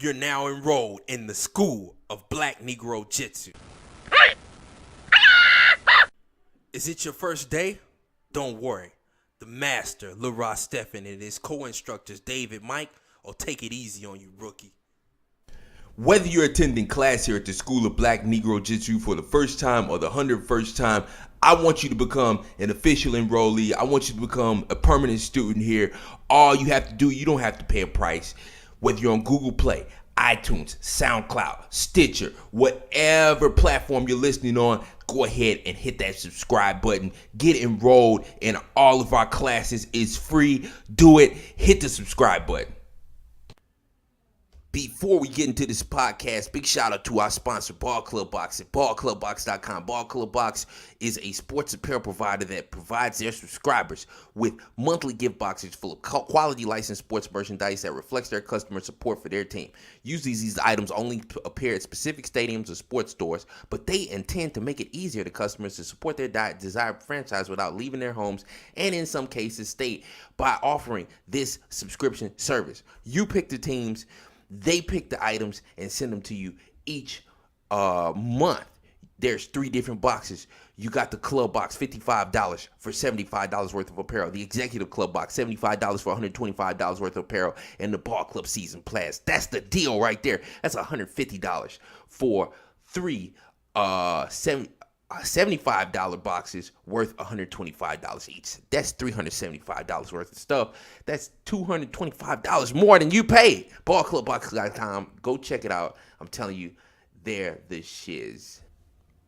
You're now enrolled in the School of BlackNegroJItsu. Is it your first day? Don't worry. The master, LeRoiStephon, and his co-instructors, David, Mike, will take it easy on you, rookie. Whether you're attending class here at the School of BlackNegroJItsu for the first time or the 101st time, I want you to become an official enrollee. I want you to become a permanent student here. All you have to do, you don't have to pay a price. Whether you're on Google Play, iTunes, SoundCloud, Stitcher, whatever platform you're listening on, go ahead and hit that subscribe button. Get enrolled in all of our classes. It's free. Do it. Hit the subscribe button. Before we get into this podcast, big shout out to our sponsor, Ball Club Box at ballclubbox.com. Ball Club Box is a sports apparel provider that provides their subscribers with monthly gift boxes full of quality licensed sports merchandise that reflects their customer support for their team. Usually these items only appear at specific stadiums or sports stores, but they intend to make it easier to customers to support their desired franchise without leaving their homes, and in some cases state by offering this subscription service. You pick the teams, they pick the items and send them to you each month. There's 3 different boxes. You got the club box, $55 for $75 worth of apparel. The executive club box, $75 for $125 worth of apparel. And the ball club season pass. That's the deal right there. That's $150 for 3 $75 boxes worth $125 each. That's $375 worth of stuff. That's $225 more than you paid. Ballclubbox.com. Go check it out. I'm telling you, they're the shiz.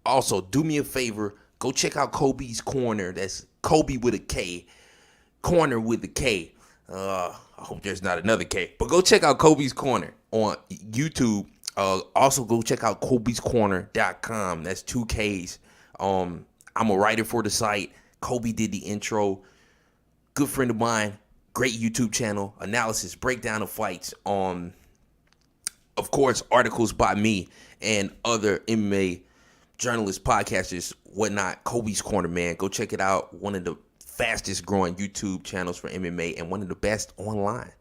Also, do me a favor. Go check out Kobe's Corner. That's Kobe with a K. Corner with a K. I hope there's not another K. But go check out Kobe's Corner on YouTube. Also, go check out Kobe'sCorner.com. That's 2 Ks. I'm a writer for the site. Kobe did the intro. Good friend of mine. Great YouTube channel. Analysis, breakdown of fights. Of course, articles by me and other MMA journalists, podcasters, whatnot. Kobe's Corner, man. Go check it out. One of the fastest growing YouTube channels for MMA and one of the best online.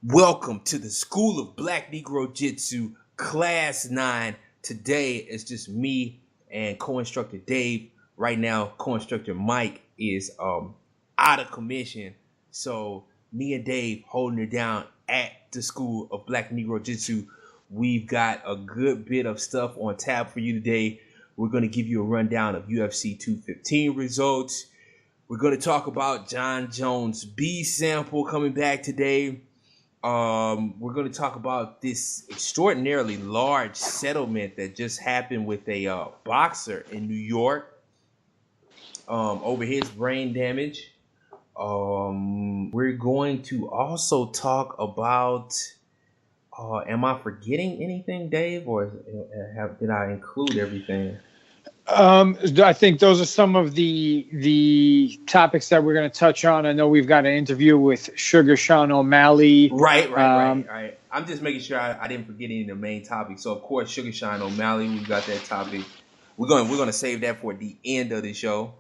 Welcome to the School of BlackNegroJItsu, Class 9. Today it's just me and co-instructor Dave. Right now, co-instructor Mike is out of commission. So me and Dave holding it down at the School of BlackNegroJItsu. We've got a good bit of stuff on tap for you today. We're going to give you a rundown of UFC 215 results. We're going to talk about Jon Jones' B sample coming back today. We're going to talk about this extraordinarily large settlement that just happened with a boxer in New York over his brain damage. We're going to also talk about, am I forgetting anything, Dave, or did I include everything? I think those are some of the topics that we're going to touch on. I know we've got an interview with Sugar Sean O'Malley. Right. I'm just making sure I didn't forget any of the main topics. So of course, Sugar Sean O'Malley, we've got that topic. We're gonna save that for the end of the show.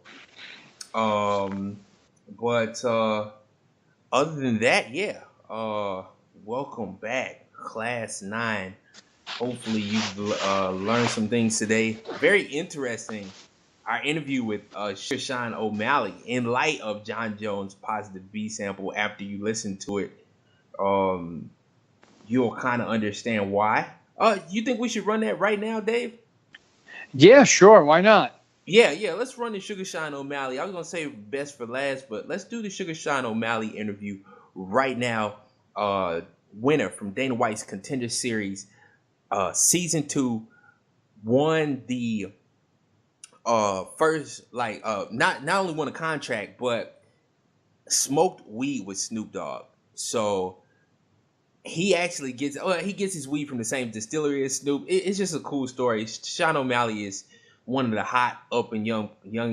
But other than that, yeah. Welcome back, Class 9. Hopefully you've learned some things today. Very interesting, our interview with Sugar Sean O'Malley in light of Jon Jones' positive B sample. After you listen to it, you'll kind of understand why. You think we should run that right now, Dave? Yeah, sure. Why not? Yeah. Let's run the Sugar Sean O'Malley. I was going to say best for last, but let's do the Sugar Sean O'Malley interview right now. Winner from Dana White's Contender Series. Season 2, won the first, not only won a contract, but smoked weed with Snoop Dogg. So he actually gets his weed from the same distillery as Snoop. It's just a cool story. Sean O'Malley is one of the hot up and young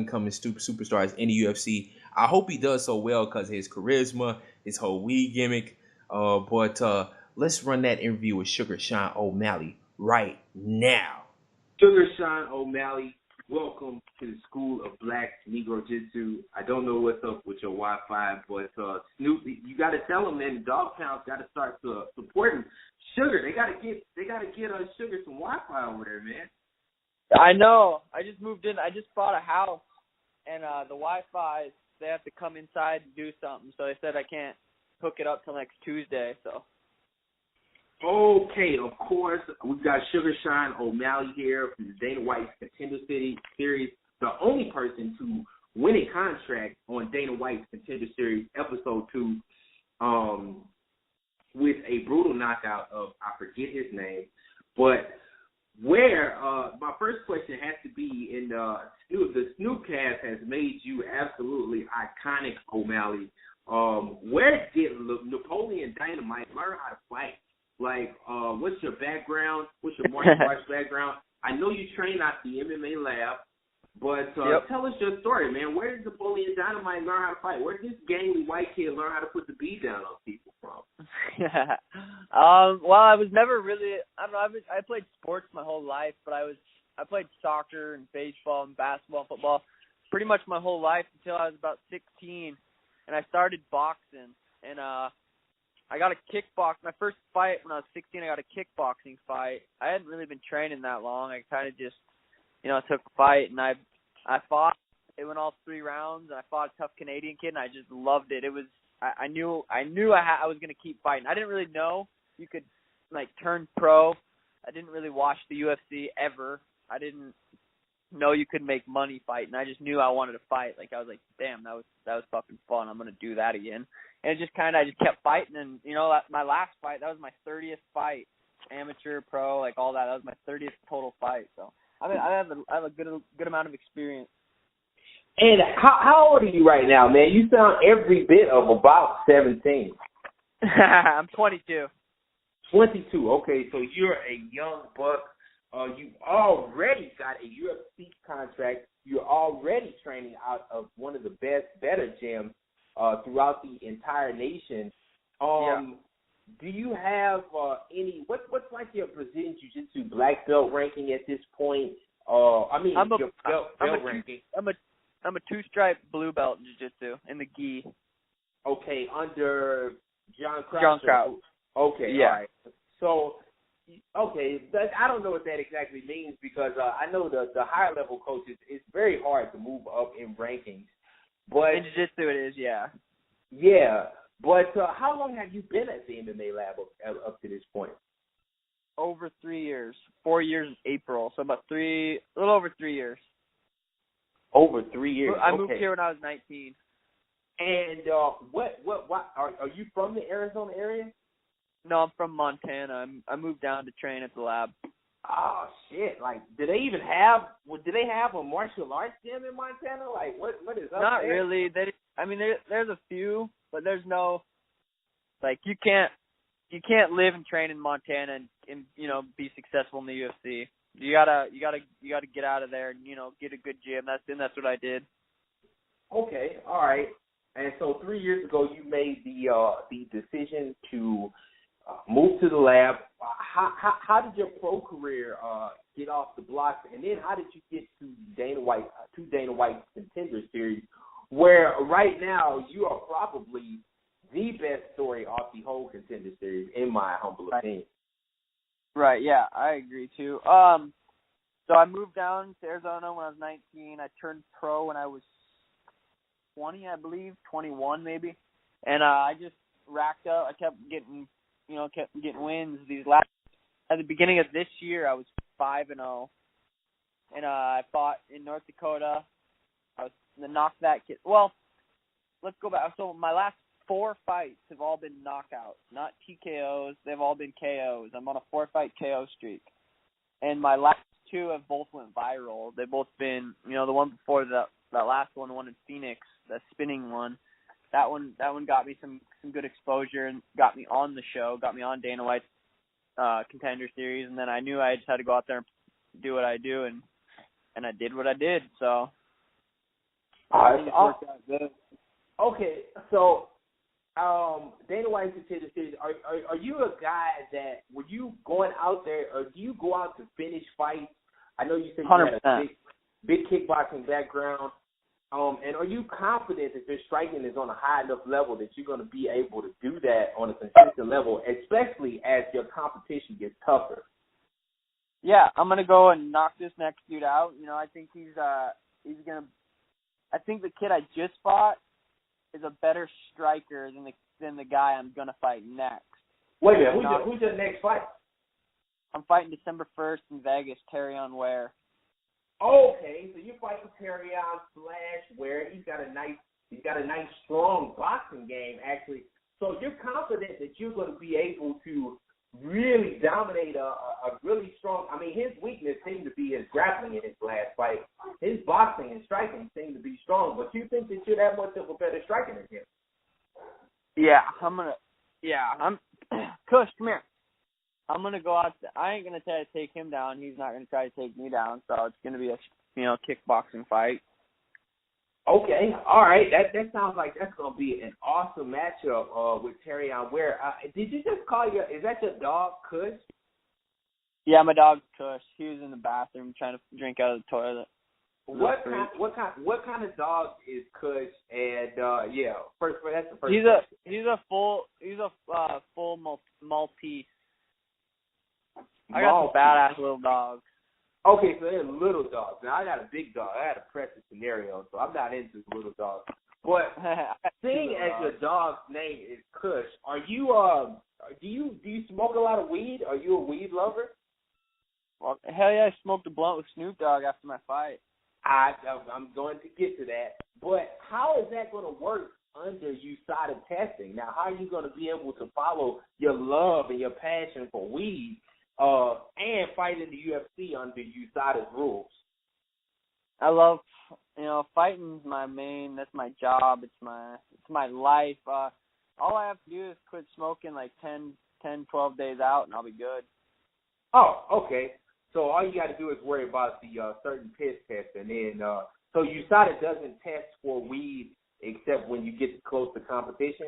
coming superstars in the UFC. I hope he does so well because of his charisma, his whole weed gimmick. But let's run that interview with Sugar Sean O'Malley right now. Sugar Sean O'Malley, Welcome to the School of BlackNegroJItsu. I don't know what's up with your Wi-Fi, but Snoop, you got to tell them, man. Dogtown's got to start supporting Sugar. They got to get Sugar some Wi-Fi over there, man. I know. I just moved in. I just bought a house, and the Wi-Fi, they have to come inside and do something. So they said I can't hook it up till next Tuesday. So. Okay, of course, we've got Sugar Sean O'Malley here from the Dana White's Contender Series, the only person to win a contract on Dana White's Contender Series Episode 2 with a brutal knockout of, I forget his name, but where, my first question has to be, in the Snoopcast has made you absolutely iconic, O'Malley. Where did Napoleon Dynamite learn how to fight? Like, what's your background? What's your martial arts background? I know you train at the MMA lab, but tell us your story, man. Where did Napoleon Dynamite learn how to fight? Where did this gangly white kid learn how to put the beat down on people from? Well, I was never really, I don't know, I played sports my whole life, but I played soccer and baseball and basketball and football pretty much my whole life until I was about 16, and I started boxing, and I got a kickbox. My first fight when I was 16, I got a kickboxing fight. I hadn't really been training that long. I kind of just, took a fight, and I fought. It went all 3 rounds, and I fought a tough Canadian kid, and I just loved it. It was, I knew I was going to keep fighting. I didn't really know you could, turn pro. I didn't really watch the UFC ever. I didn't know you could make money fighting. I just knew I wanted to fight. I was like, damn, that was fucking fun. I'm going to do that again. And it just I just kept fighting. And, my last fight, that was my 30th fight, amateur, pro, all that. That was my 30th total fight. So I have a good amount of experience. And how old are you right now, man? You sound every bit of about 17. I'm 22. 22. Okay, so you're a young buck. You already got a UFC contract. You're already training out of one of the better gyms throughout the entire nation. Do you have what's your Brazilian Jiu-Jitsu black belt ranking at this point? Your belt ranking. I'm a 2-stripe blue belt in Jiu-Jitsu in the gi. Okay, under John Crouch. John Crouch. Okay, yeah. All right. So, I don't know what that exactly means because I know the higher level coaches, it's very hard to move up in rankings. But in Jiu-Jitsu it is, yeah. Yeah, but how long have you been at the MMA lab up to this point? Over 3 years. 4 years in April, so about a little over 3 years. Over 3 years. I moved here when I was 19. And what are you from the Arizona area? No, I'm from Montana. I moved down to train at the lab. Oh shit! Do they even have? Do they have a martial arts gym in Montana? What is up Not there? really. There's a few, but there's no. You can't live and train in Montana and be successful in the UFC. You gotta get out of there and get a good gym. That's what I did. Okay, all right. And so 3 years ago, you made the decision to move to the lab. How did your pro career get off the blocks, and then how did you get to Dana White's Contender Series, where right now you are probably the best story off the whole Contender Series, in my humble opinion. Right. Yeah, I agree too. So I moved down to Arizona when I was 19. I turned pro when I was 20, I believe, 21 maybe, and I just racked up. I kept getting wins. At the beginning of this year, I was 5-0, and I fought in North Dakota. I was knocked that kid. Well, let's go back. So my last 4 fights have all been knockouts, not TKOs. They've all been KOs. I'm on a 4-fight KO streak, and my last 2 have both went viral. They've both been, the one before that last one, the one in Phoenix, the spinning one. That one got me some good exposure and got me on the show, got me on Dana White's Contender Series, and then I knew I just had to go out there and do what I do, and I did what I did. So I think it worked out good. Okay, so Dana White's Contender Series, are you a guy that, were you going out there, or do you go out to finish fights? I know you said you 100%. had big kickboxing background. And are you confident that your striking is on a high enough level that you're going to be able to do that on a consistent level, especially as your competition gets tougher? Yeah, I'm gonna go and knock this next dude out. You know, I think he's gonna. I think the kid I just fought is a better striker than the guy I'm gonna fight next. Wait a minute, who's your next fight? I'm fighting December 1st in Vegas, Terrion Ware. Okay, so you're fighting Terrion / Ware. He's got a nice strong boxing game actually. So you're confident that you're going to be able to really dominate a really strong. I mean, his weakness seemed to be his grappling in his last fight. His boxing and striking seemed to be strong, but you think that you're that much of a better striker than him? I'm Kush, come here. I'm gonna go out. I ain't gonna try to take him down. He's not gonna try to take me down. So it's gonna be a kickboxing fight. Okay, all right. That sounds like that's gonna be an awesome matchup with Terrion Ware. Did you just call is that your dog, Kush? Yeah, my dog Kush. He was in the bathroom trying to drink out of the toilet. What kind of dog is Kush? And first that's the first. He's a full Maltese. I got some badass little dogs. Okay, so they're little dogs. Now I got a big dog. I had a pressure scenario, so I'm not into little dogs. But seeing as your dog's name is Kush, are you do you smoke a lot of weed? Are you a weed lover? Well, hell yeah, I smoked a blunt with Snoop Dogg after my fight. I'm going to get to that. But how is that going to work under USADA testing? Now, how are you going to be able to follow your love and your passion for weed and fight in the UFC under USADA's rules? I love, fighting's that's my job. It's my life. All I have to do is quit smoking like 10, 12 days out, and I'll be good. Oh, okay. So all you got to do is worry about the certain piss test, and then so USADA doesn't test for weed except when you get close to competition?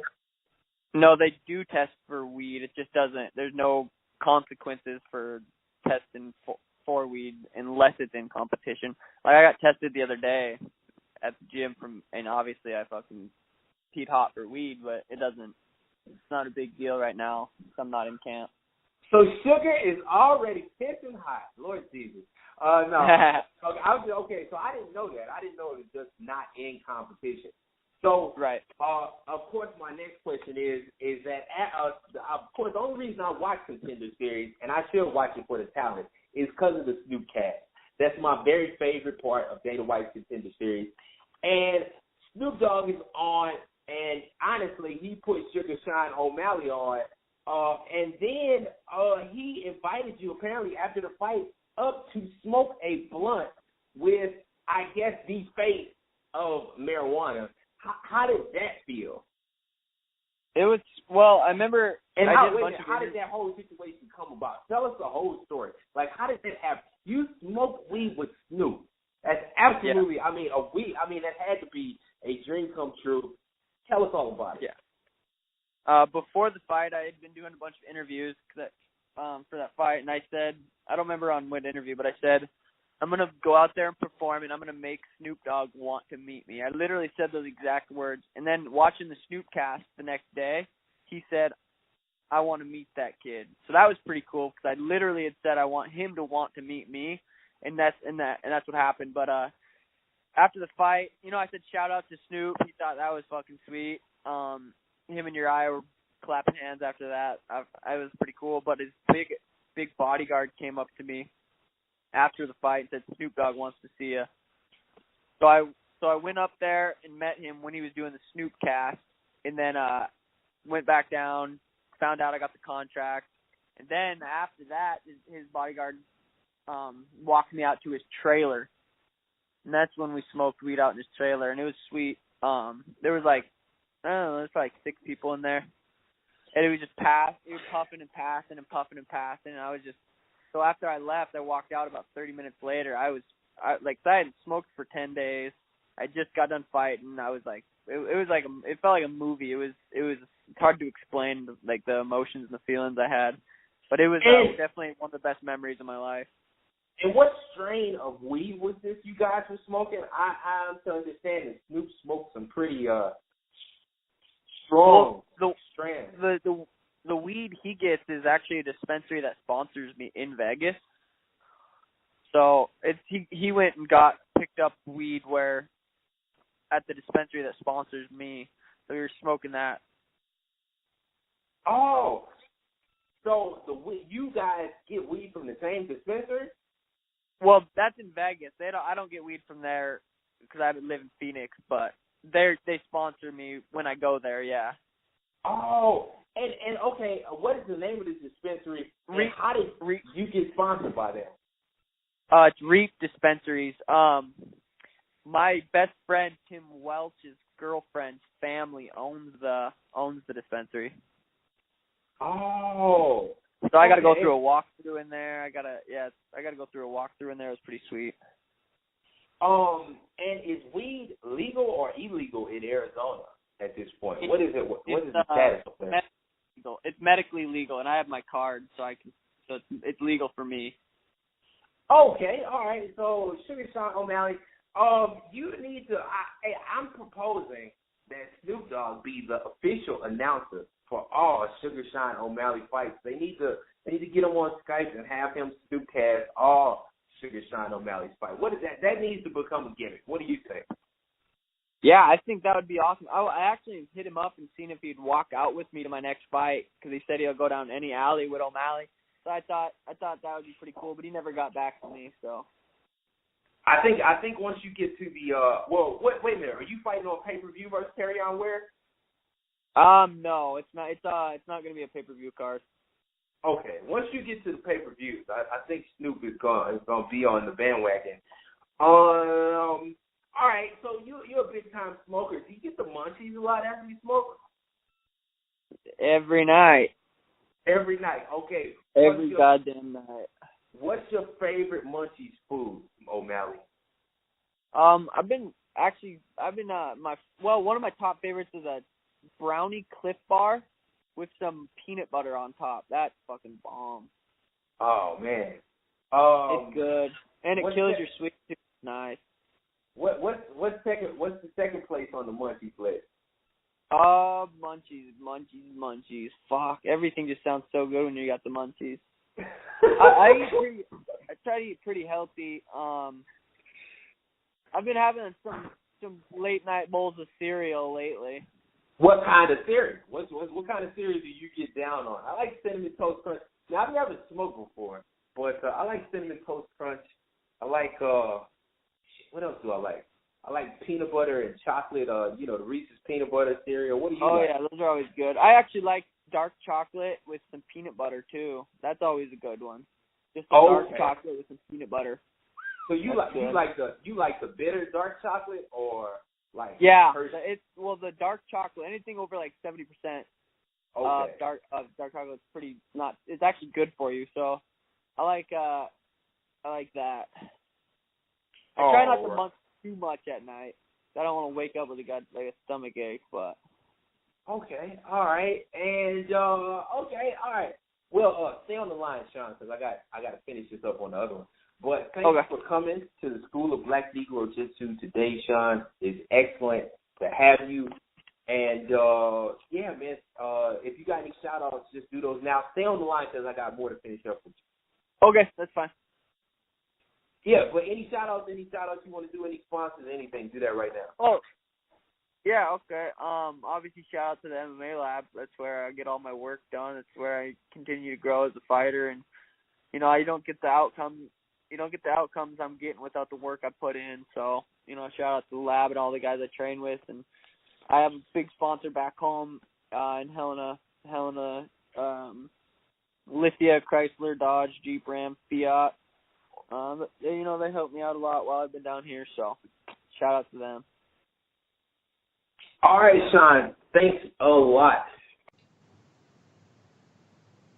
No, they do test for weed. It just doesn't. There's no consequences for testing for weed unless it's in competition. Like I got tested the other day at the gym and obviously I fucking peed hot for weed, but it's not a big deal right now because I'm not in camp. So sugar is already pissing hot, Lord Jesus. No. Okay, so I didn't know that. I didn't know it was just not in competition. So, right. Of course, my next question is that, of course, the only reason I watch Contender Series, and I should watch it for the talent, is because of the Snoop cast. That's my very favorite part of Dana White's Contender Series. And Snoop Dogg is on, and honestly, he put Sugar Sean O'Malley on. And then he invited you, apparently, after the fight, up to smoke a blunt with, I guess, the face of marijuana. How did that feel? It was, well, I remember. And how did that whole situation come about? Tell us the whole story. Like, how did that happen? You smoked weed with Snoop. That's absolutely, yeah. That had to be a dream come true. Tell us all about it. Yeah. Before the fight, I had been doing a bunch of interviews for that fight, and I said, I don't remember on what interview, but I said, I'm going to go out there and perform, and I'm going to make Snoop Dogg want to meet me. I literally said those exact words. And then watching the Snoop cast the next day, he said, I want to meet that kid. So that was pretty cool because I literally had said I want him to want to meet me, and that's what happened. But after the fight, I said shout out to Snoop. He thought that was fucking sweet. Him and I were clapping hands after that. I was pretty cool. But his big bodyguard came up to me after the fight and said, Snoop Dogg wants to see you. So I went up there and met him when he was doing the Snoop cast, and then went back down, found out I got the contract, and then after that, his bodyguard walked me out to his trailer, and that's when we smoked weed out in his trailer, and it was sweet. There was there's like 6 people in there, and it was just he was puffing and passing and puffing and passing, and I was just. So after I left, I walked out about 30 minutes later. I hadn't smoked for 10 days. I just got done fighting. I was like, it felt like a movie. It's hard to explain the emotions and the feelings I had, but it was definitely one of the best memories of my life. And what strain of weed was this you guys were smoking? I'm to understand that Snoop smoked some pretty strong strands. The weed he gets is actually a dispensary that sponsors me in Vegas. So he went and picked up weed where at the dispensary that sponsors me. So we were smoking that. Oh, so you guys get weed from the same dispensary? Well, that's in Vegas. I don't get weed from there because I live in Phoenix, but they sponsor me when I go there. Yeah. Oh, and okay, what is the name of this dispensary? And how did you get sponsored by them? It's Reap Dispensaries. My best friend Tim Welch's girlfriend's family owns the dispensary. Oh. So I got to go through a walkthrough in there. I got to go through a walkthrough in there. It was pretty sweet. And is weed legal or illegal in Arizona at this point? What is it? What is the status of that? It's medically legal, and I have my card, so it's legal for me. Okay, all right. So Sugar Sean O'Malley, you need to. I'm proposing that Snoop Dogg be the official announcer for all Sugar Sean O'Malley fights. They need to get him on Skype and have him Snoopcast all Sugar Sean O'Malley's fight. What is that? That needs to become a gimmick. What do you think? Yeah, I think that would be awesome. I actually hit him up and seen if he'd walk out with me to my next fight because he said he'll go down any alley with O'Malley. So I thought that would be pretty cool, but he never got back to me. So I think once you get to the wait a minute, are you fighting on pay-per-view versus Carry-On Ware? No, it's not. It's not going to be a pay-per-view card. Okay, once you get to the pay-per-views, I think Snoop is going to be on the bandwagon. All right, so you're a big-time smoker. Do you get the munchies a lot after you smoke? Every night. Every night, okay. Every goddamn night. What's your favorite munchies food, O'Malley? One of my top favorites is a brownie Cliff Bar with some peanut butter on top. That's fucking bomb. Oh man, it's good, and it kills your sweet tooth. Nice. What's the second place on the munchies list? Munchies. Fuck, everything just sounds so good when you got the munchies. I try to eat pretty healthy. I've been having some late night bowls of cereal lately. What kind of cereal? What kind of cereal do you get down on? I like Cinnamon Toast Crunch. Now I've never smoked before, but I like Cinnamon Toast Crunch. I like what else do I like? I like peanut butter and chocolate. The Reese's peanut butter cereal. What do you like? Oh yeah, those are always good. I actually like dark chocolate with some peanut butter too. That's always a good one. Just dark chocolate with some peanut butter. So you like the bitter dark chocolate or like the dark chocolate, anything over like 70% dark chocolate is pretty not. It's actually good for you. So I like that. I try not to munch too much at night. I don't want to wake up with a stomach ache, but. Okay, all right, and all right. Well, stay on the line, Sean, because I got to finish this up on the other one. But thanks for coming to the School of BlackNegroJItsu today, Sean. It's excellent to have you. And man, if you got any shout outs, just do those now. Stay on the line because I got more to finish up with you. Okay, that's fine. Yeah, but any shout outs you want to do, any sponsors, anything, do that right now. Oh. Yeah, okay. Obviously, shout out to the MMA Lab. That's where I get all my work done. That's where I continue to grow as a fighter. And you don't get the outcomes I'm getting without the work I put in. So shout out to the lab and all the guys I train with. And I have a big sponsor back home in Helena, Lithia, Chrysler, Dodge, Jeep, Ram, Fiat. They helped me out a lot while I've been down here. So shout out to them. All right, Sean. Thanks a lot.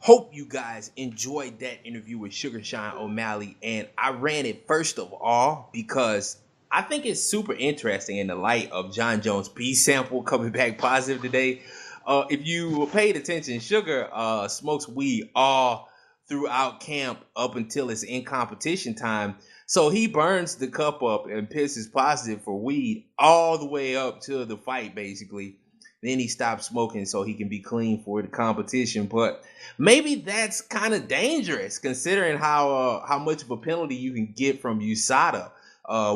Hope you guys enjoyed that interview with Sugar Sean O'Malley. And I ran it first of all because I think it's super interesting in the light of John Jones' B sample coming back positive today. If you paid attention, Sugar smokes weed all throughout camp up until it's in competition time. So he burns the cup up and pisses positive for weed all the way up to the fight, basically. Then he stops smoking so he can be clean for the competition. But maybe that's kind of dangerous considering how much of a penalty you can get from USADA.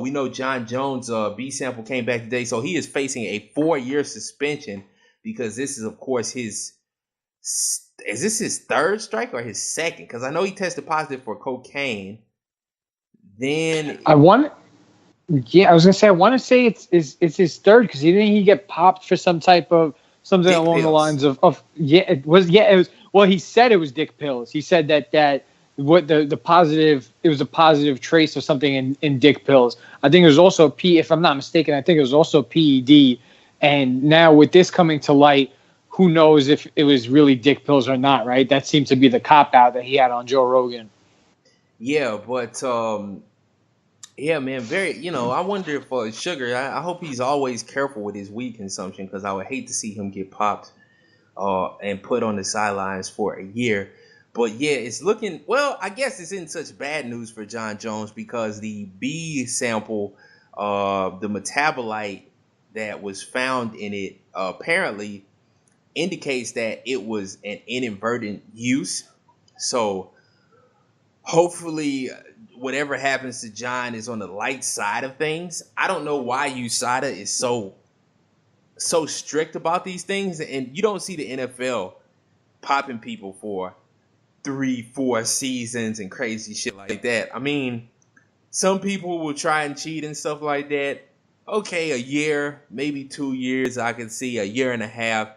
We know John Jones' B sample came back today, so he is facing a 4-year suspension because this is, of course, is this his third strike or his second? Because I know he tested positive for cocaine. Then I was gonna say I want to say it's his third because he get popped for something along pills. The lines of it was well, he said it was dick pills. He said that what the positive, it was a positive trace or something in dick pills. I think it was also if I'm not mistaken, I think it was also PED. And now with this coming to light, who knows if it was really dick pills or not, right? That seemed to be the cop out that he had on Joe Rogan. Yeah, but yeah, man, very. I wonder if Sugar. I hope he's always careful with his weed consumption because I would hate to see him get popped and put on the sidelines for a year. But yeah, it's looking well. I guess it's in such bad news for John Jones because the B sample, the metabolite that was found in it, apparently indicates that it was an inadvertent use. So hopefully whatever happens to John is on the light side of things. I don't know why USADA is so strict about these things, and you don't see the NFL popping people for 3-4 seasons and crazy shit like that. I mean, some people will try and cheat and stuff like that. Okay, a year, maybe 2 years, I can see a year and a half.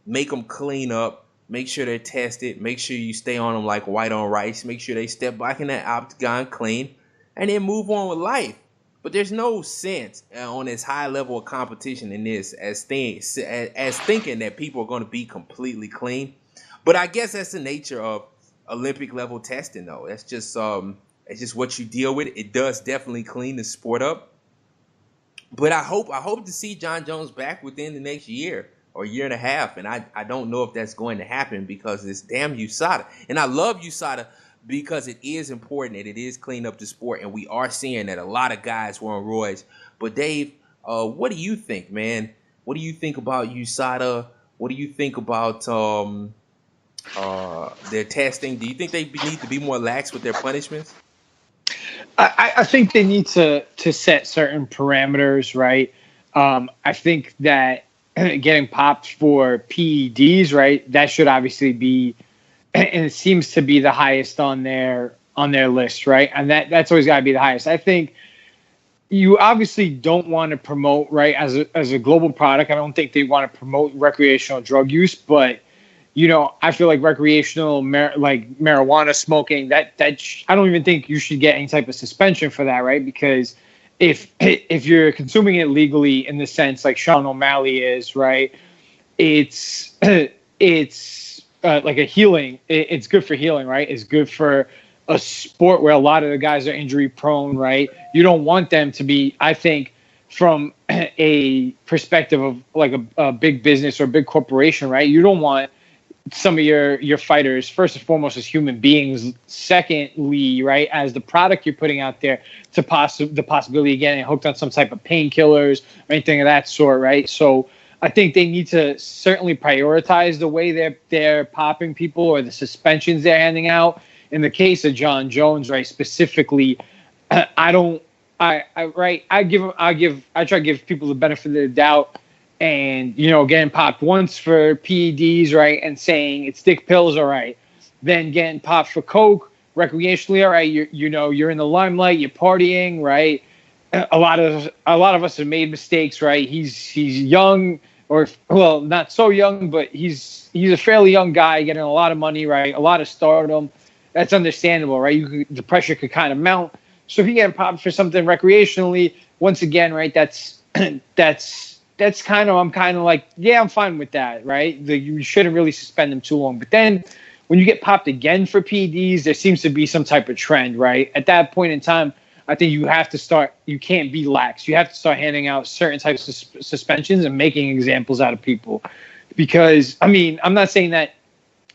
Make them clean up. Make sure they're tested. Make sure you stay on them like white on rice. Make sure they step back in that octagon clean. And then move on with life. But there's no sense on this high level of competition in this as thinking that people are going to be completely clean. But I guess that's the nature of Olympic level testing, though. That's just it's just what you deal with. It does definitely clean the sport up. But I hope to see John Jones back within the next year or year and a half. And I don't know if that's going to happen because it's damn USADA. And I love USADA because it is important and it is clean up the sport. And we are seeing that a lot of guys were on roids. But Dave, what do you think, man? What do you think about USADA? What do you think about their testing? Do you think they need to be more lax with their punishments? I think they need to set certain parameters, right? I think that getting popped for PEDs, right, that should obviously be, and it seems to be the highest on their list, right? And that's always got to be the highest. I think you obviously don't want to promote, right, as a global product. I don't think they want to promote recreational drug use, but I feel like recreational marijuana smoking, that I don't even think you should get any type of suspension for that, right? Because if you're consuming it legally in the sense like Sean O'Malley is, right, it's like a healing. It's good for healing, right? It's good for a sport where a lot of the guys are injury prone, right? You don't want them to be, I think, from a perspective of like a big business or a big corporation, right? You don't want some of your fighters, first and foremost, as human beings. Secondly, right, as the product you're putting out there, to the possibility of getting hooked on some type of painkillers or anything of that sort, right? So I think they need to certainly prioritize the way they're popping people or the suspensions they're handing out. In the case of John Jones, right, specifically, I try to give people the benefit of the doubt. And, getting popped once for PEDs, right, and saying it's dick pills, all right. Then getting popped for coke recreationally, all right. You're in the limelight, you're partying, right. A lot of us have made mistakes, right. He's young, or well, not so young, but he's a fairly young guy getting a lot of money, right. A lot of stardom. That's understandable, right. The pressure could kind of mount. So if you get popped for something recreationally, once again, right, that's kind of, I'm kind of like, yeah, I'm fine with that, right? You shouldn't really suspend them too long. But then when you get popped again for PEDs, there seems to be some type of trend, right? At that point in time, I think you can't be lax. You have to start handing out certain types of suspensions and making examples out of people. Because, I mean, I'm not saying that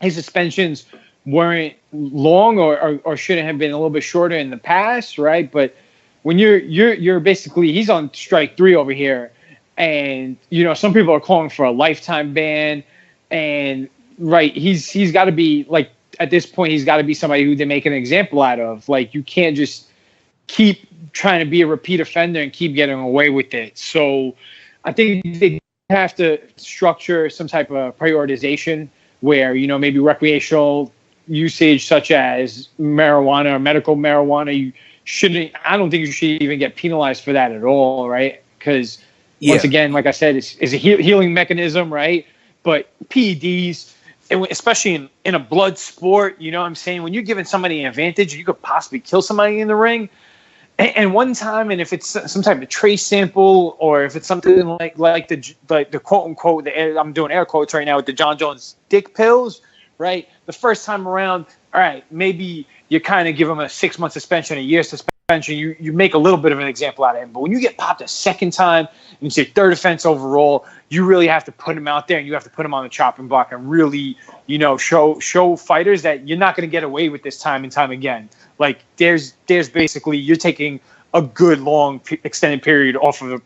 his suspensions weren't long or shouldn't have been a little bit shorter in the past, right? But when you're basically, he's on strike 3 over here, and some people are calling for a lifetime ban, and right, he's got to be like, at this point he's got to be somebody who they make an example out of. Like, you can't just keep trying to be a repeat offender and keep getting away with it. So I think they have to structure some type of prioritization where, maybe recreational usage such as marijuana or medical marijuana, I don't think you should even get penalized for that at all, right? Because once again, like I said, it's a healing mechanism, right? But PEDs, especially in a blood sport, you know what I'm saying? When you're giving somebody an advantage, you could possibly kill somebody in the ring. And one time, and if it's some type of trace sample, or if it's something like the quote unquote, I'm doing air quotes right now with the John Jones dick pills, right? The first time around, all right, maybe you kind of give him a 6-month suspension, a year suspension. You make a little bit of an example out of him. But when you get popped a second time and it's your third offense overall, you really have to put him out there, and you have to put him on the chopping block and really, show fighters that you're not going to get away with this time and time again. Like, there's basically, you're taking a good long extended period off of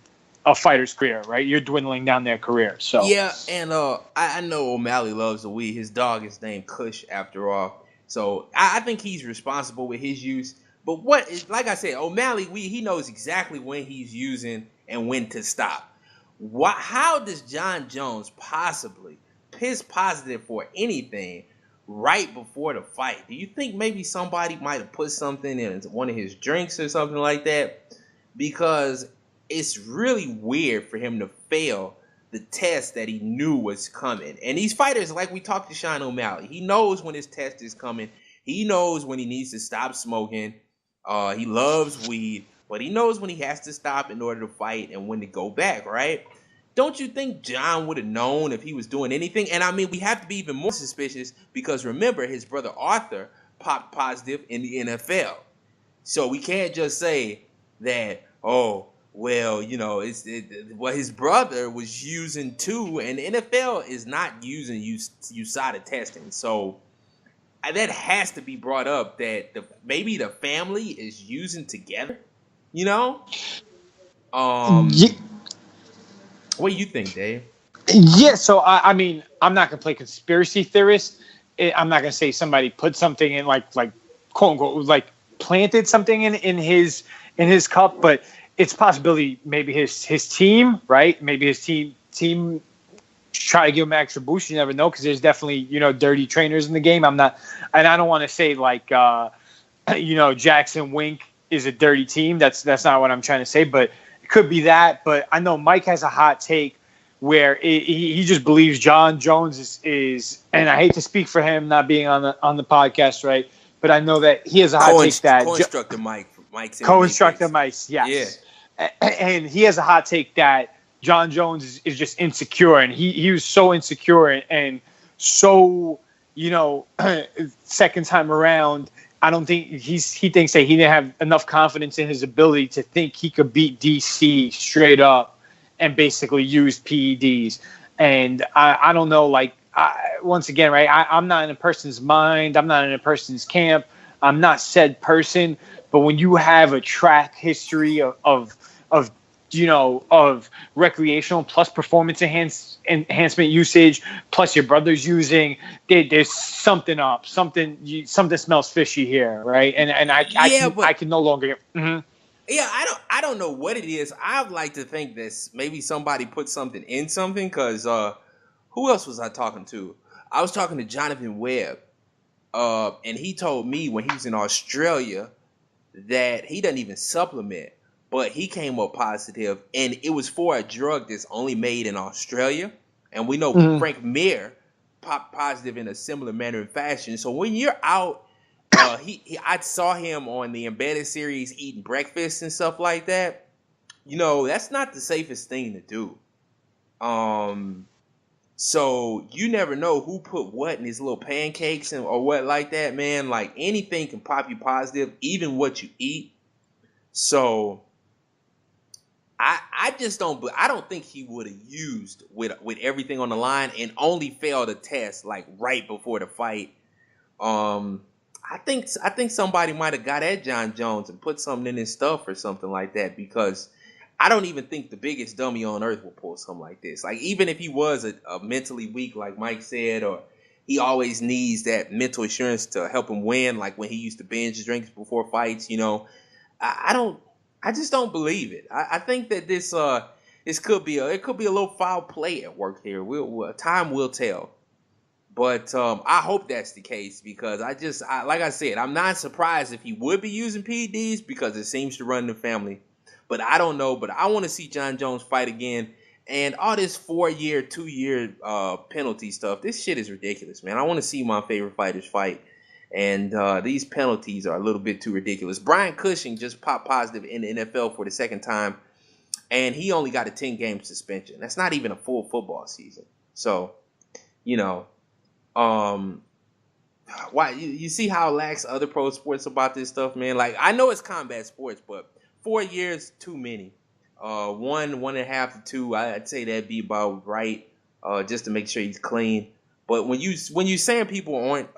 a fighter's career, right? You're dwindling down their career. So yeah, and I know O'Malley loves the weed. His dog is named Kush, after all. So I think he's responsible with his use. But like I said, O'Malley, he knows exactly when he's using and when to stop. How does John Jones possibly piss positive for anything right before the fight? Do you think maybe somebody might have put something in one of his drinks or something like that? Because it's really weird for him to fail the test that he knew was coming. And these fighters, like we talked to Sean O'Malley, he knows when his test is coming. He knows when he needs to stop smoking. He loves weed, but he knows when he has to stop in order to fight and when to go back, right? Don't you think John would have known if he was doing anything? And I mean, we have to be even more suspicious because remember, his brother Arthur popped positive in the NFL. So we can't just say that, oh, well, what his brother was using too, and the NFL is not using USADA testing. So that has to be brought up that maybe the family is using together, Yeah. What do you think, Dave? Yeah, so I mean, I'm not gonna play conspiracy theorist. I'm not gonna say somebody put something in, like quote unquote, like planted something in his cup, but it's a possibility. Maybe his team, right? Maybe his team try to give him an extra boost. You never know, because there's definitely dirty trainers in the game. I don't want to say like Jackson Wink is a dirty team. That's not what I'm trying to say, but it could be that. But I know Mike has a hot take where he just believes John Jones is, and I hate to speak for him not being on the podcast, right? But I know that he has a hot take that co-instructor Mike's co-instructor Mike, yes, yeah. And he has a hot take that John Jones is just insecure, and he was so insecure and so second time around. I don't think he thinks that he didn't have enough confidence in his ability to think he could beat DC straight up and basically use PEDs. And I don't know, once again, right, I'm not in a person's mind. I'm not in a person's camp. I'm not said person. But when you have a track history of recreational plus performance enhancement usage, plus your brother's using, there's something up. Something smells fishy here, right? And I can no longer. Mm-hmm. Yeah, I don't know what it is. I'd like to think that maybe somebody put something in something, because who else was I talking to? I was talking to Jonathan Webb, and he told me when he was in Australia that he doesn't even supplement, but he came up positive, and it was for a drug that's only made in Australia. And we know Frank Mir popped positive in a similar manner and fashion. So when you're out, I saw him on the Embedded series eating breakfast and stuff like that. That's not the safest thing to do. So you never know who put what in his little pancakes or what like that, man. Like, anything can pop you positive, even what you eat. So I just don't think he would have used with everything on the line and only failed a test like right before the fight. I think somebody might have got at John Jones and put something in his stuff or something like that, because I don't even think the biggest dummy on earth will pull something like this. Like, even if he was a mentally weak, like Mike said, or he always needs that mental assurance to help him win, like when he used to binge drinks before fights, I just don't believe it. I think that this could be a little foul play at work here. Time will tell. But I hope that's the case, because like I said, I'm not surprised if he would be using PEDs, because it seems to run in the family. But I don't know. But I want to see John Jones fight again. And all this 4-year, 2-year penalty stuff, this shit is ridiculous, man. I want to see my favorite fighters fight. And these penalties are a little bit too ridiculous. Brian Cushing just popped positive in the NFL for the second time, and he only got a 10-game suspension. That's not even a full football season. So, why you see how lax other pro sports about this stuff, man? Like, I know it's combat sports, but 4 years, too many. 1.5 to 2, I'd say that'd be about right, just to make sure he's clean. But when you saying people aren't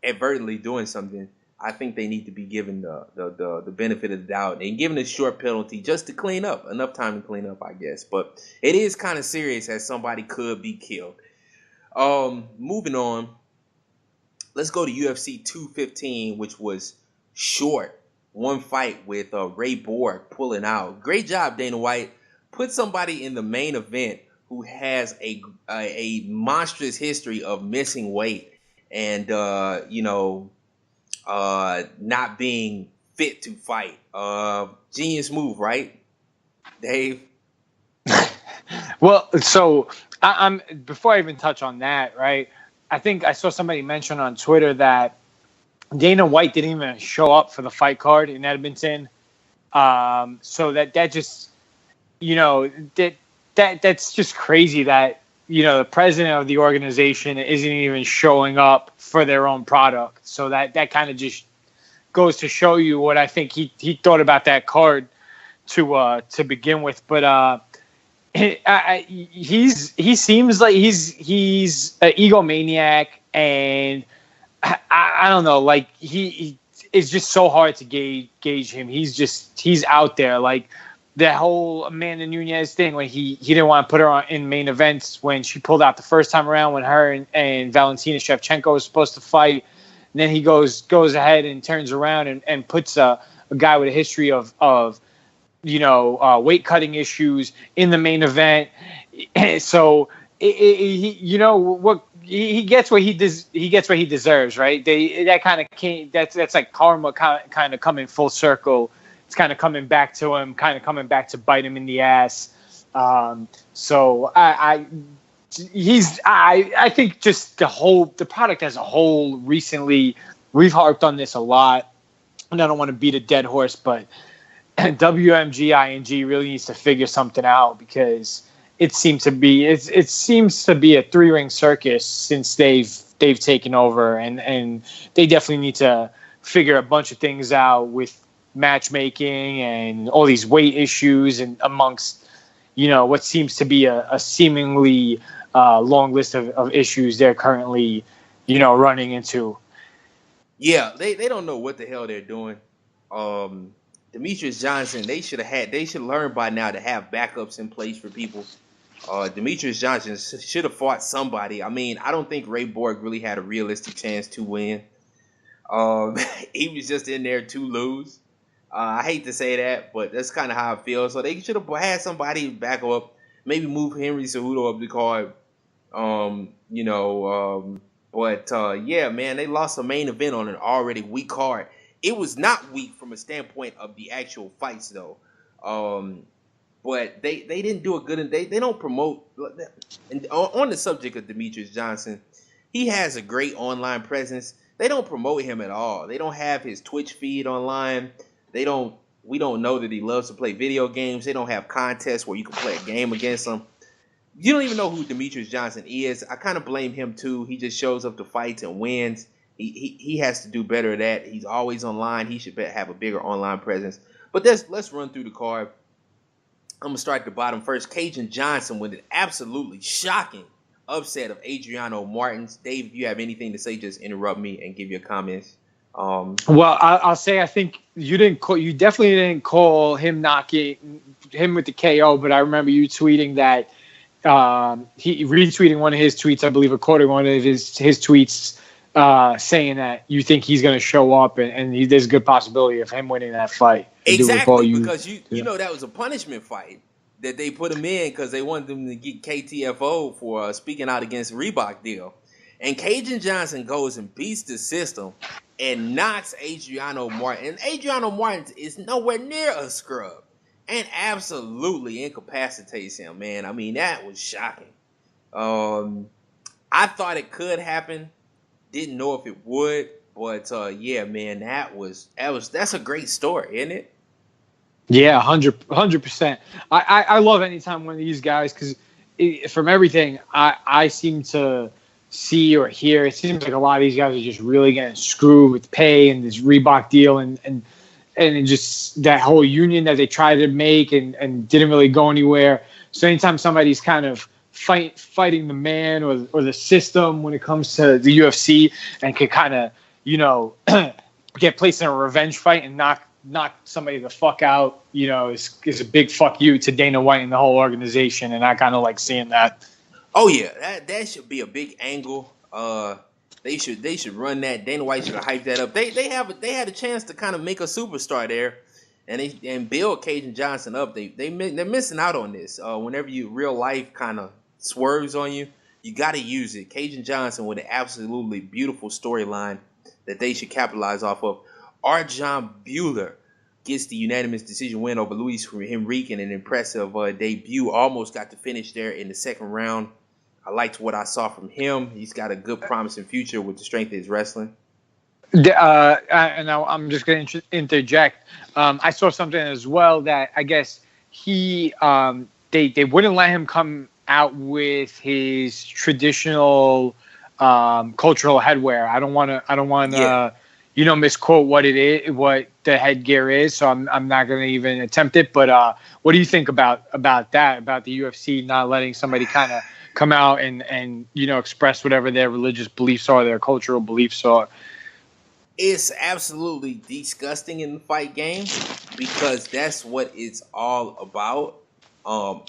advertently doing something, I think they need to be given the benefit of the doubt and given a short penalty just to clean up, enough time to clean up, I guess. But it is kind of serious, as somebody could be killed. Moving on, let's go to UFC 215, which was short. One fight with Ray Borg pulling out. Great job, Dana White. Put somebody in the main event who has a monstrous history of missing weight and not being fit to fight. Genius move, right, Dave? Well, so I'm before I even touch on that, right? I think I saw somebody mention on Twitter that Dana White didn't even show up for the fight card in Edmonton. So that just, that's just crazy that, the president of the organization isn't even showing up for their own product. So that kind of just goes to show you what I think he thought about that card to begin with. But he seems like he's an egomaniac, and I don't know, like he it's just so hard to gauge him. He's out there, like that whole Amanda Nunes thing when he didn't want to put her in main events when she pulled out the first time around when her and Valentina Shevchenko was supposed to fight. And then he goes ahead and turns around and puts a guy with a history of weight cutting issues in the main event. So he gets what he deserves, right? That kind of came. That's like karma, kind of coming full circle. It's kind of coming back to him, kind of coming back to bite him in the ass. So I think just the product as a whole recently, we've harped on this a lot, and I don't want to beat a dead horse, but WMG-ING really needs to figure something out, because it seems to be a 3-ring circus since they've taken over, and they definitely need to figure a bunch of things out with matchmaking and all these weight issues, and amongst what seems to be a seemingly long list of issues they're currently running into. Yeah, they don't know what the hell they're doing. Demetrius Johnson, they should learn by now to have backups in place for people. Demetrius Johnson should have fought somebody. I mean, I don't think Ray Borg really had a realistic chance to win. He was just in there to lose. I hate to say that, but that's kind of how I feel. So they should have had somebody back up, maybe move Henry Cejudo up the card. Yeah, man, they lost a main event on an already weak card. It was not weak from a standpoint of the actual fights, though. But they didn't do a good. They don't promote. And on the subject of Demetrius Johnson, he has a great online presence. They don't promote him at all. They don't have his Twitch feed online. We don't know that he loves to play video games. They don't have contests where you can play a game against him. You don't even know who Demetrius Johnson is. I kind of blame him too. He just shows up to fights and wins. He has to do better at that. He's always online. He should have a bigger online presence. But let's run through the card. I'm gonna start at the bottom first. Kajan Johnson with an absolutely shocking upset of Adriano Martins. Dave, if you have anything to say, just interrupt me and give your comments. Well, I'll say I think you definitely didn't call him knocking him with the KO, but I remember you tweeting that he retweeting one of his tweets, I believe, quoting one of his tweets, saying that you think he's going to show up and there's a good possibility of him winning that fight. Exactly, because you know that was a punishment fight that they put him in because they wanted him to get KTFO for speaking out against Reebok deal. And Kajan Johnson goes and beats the system and knocks Adriano Martin. And Adriano Martin is nowhere near a scrub and absolutely incapacitates him, man. I mean, that was shocking. I thought it could happen. Didn't know if it would. But, yeah, man, that's a great story, isn't it? Yeah, 100%. I love anytime one of these guys because from everything I seem to see or hear, it seems like a lot of these guys are just really getting screwed with pay and this Reebok deal and just that whole union that they tried to make and didn't really go anywhere. So anytime somebody's kind of fighting the man or the system when it comes to the UFC and can kind of, get placed in a revenge fight and knock somebody the fuck out, is a big fuck you to Dana White and the whole organization. And I kind of like seeing that. Oh yeah, that should be a big angle. They should run that. Dana White should hype that up. They had a chance to kind of make a superstar there, and build Kajan Johnson up. They're missing out on this. Whenever real life kind of swerves on you, you got to use it. Kajan Johnson with an absolutely beautiful storyline that they should capitalize off of. Arjhan Bhullar gets the unanimous decision win over Luis Henrique in an impressive debut. Almost got to finish there in the second round. I liked what I saw from him. He's got a good, promising future with the strength of his wrestling. And now I'm just going to interject. I saw something as well that I guess they wouldn't let him come out with his traditional cultural headwear. I don't want to misquote what it is, what the headgear is. So I'm not going to even attempt it. But what do you think about that? About the UFC not letting somebody kind of come out and express whatever their religious beliefs are, their cultural beliefs are? It's absolutely disgusting in the fight game because that's what it's all about.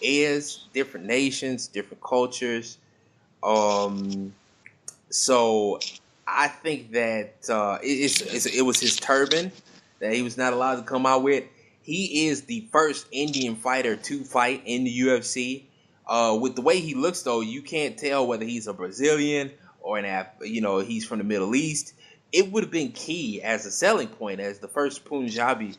Is different nations, different cultures. So I think that it was his turban that he was not allowed to come out with. He is the first Indian fighter to fight in the UFC. With the way he looks, though, you can't tell whether he's a Brazilian or he's from the Middle East. It would have been key as a selling point as the first Punjabi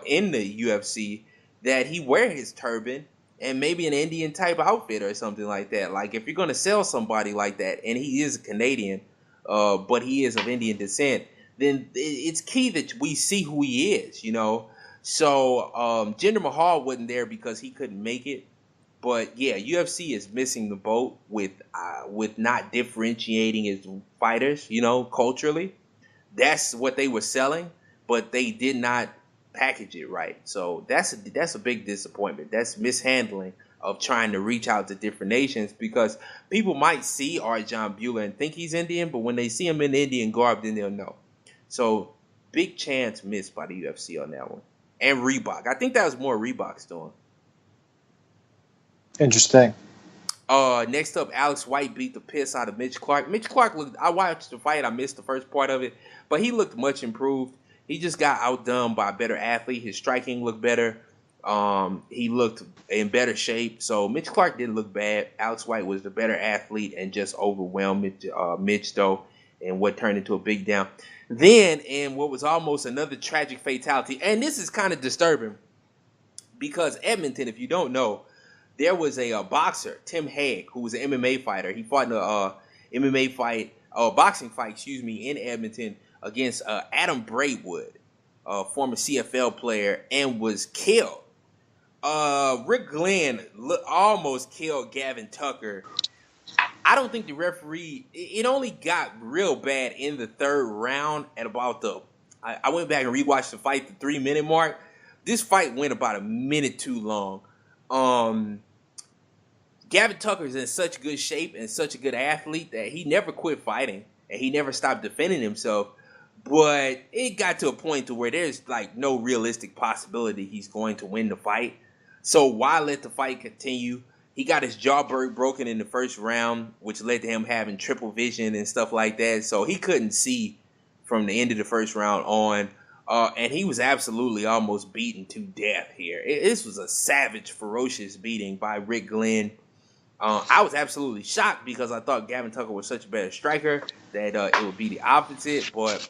in the UFC that he wear his turban and maybe an Indian type outfit or something like that. Like if you're going to sell somebody like that, and he is a Canadian, but he is of Indian descent, then it's key that we see who he is, So Jinder Mahal wasn't there because he couldn't make it. But yeah, UFC is missing the boat with not differentiating his fighters, culturally. That's what they were selling, but they did not package it right. So that's a big disappointment. That's mishandling of trying to reach out to different nations, because people might see Arjhan Bhullar and think he's Indian, but when they see him in Indian garb, then they'll know. So big chance missed by the UFC on that one. And Reebok. I think that was more Reebok's doing. Interesting. Next up, Alex White beat the piss out of Mitch Clark. Mitch Clark I watched the fight. I missed the first part of it, but he looked much improved. He just got outdone by a better athlete. His striking looked better. He looked in better shape. So Mitch Clark didn't look bad. Alex White was the better athlete and just overwhelmed Mitch, though, in what turned into a big down. Then, in what was almost another tragic fatality, and this is kind of disturbing because Edmonton, if you don't know, there was a boxer, Tim Hague, who was an MMA fighter. He fought in a boxing fight, in Edmonton against Adam Braidwood, a former CFL player, and was killed. Rick Glenn almost killed Gavin Tucker. I don't think the referee, it only got real bad in the third round at about I went back and rewatched the fight, the 3-minute mark. This fight went about a minute too long. Gavin Tucker's in such good shape and such a good athlete that he never quit fighting and he never stopped defending himself. But it got to a point to where there's like no realistic possibility he's going to win the fight. So why let the fight continue? He got his jaw broken in the first round, which led to him having triple vision and stuff like that. So he couldn't see from the end of the first round on. And he was absolutely almost beaten to death here. This was a savage, ferocious beating by Rick Glenn. I was absolutely shocked because I thought Gavin Tucker was such a better striker that it would be the opposite. But,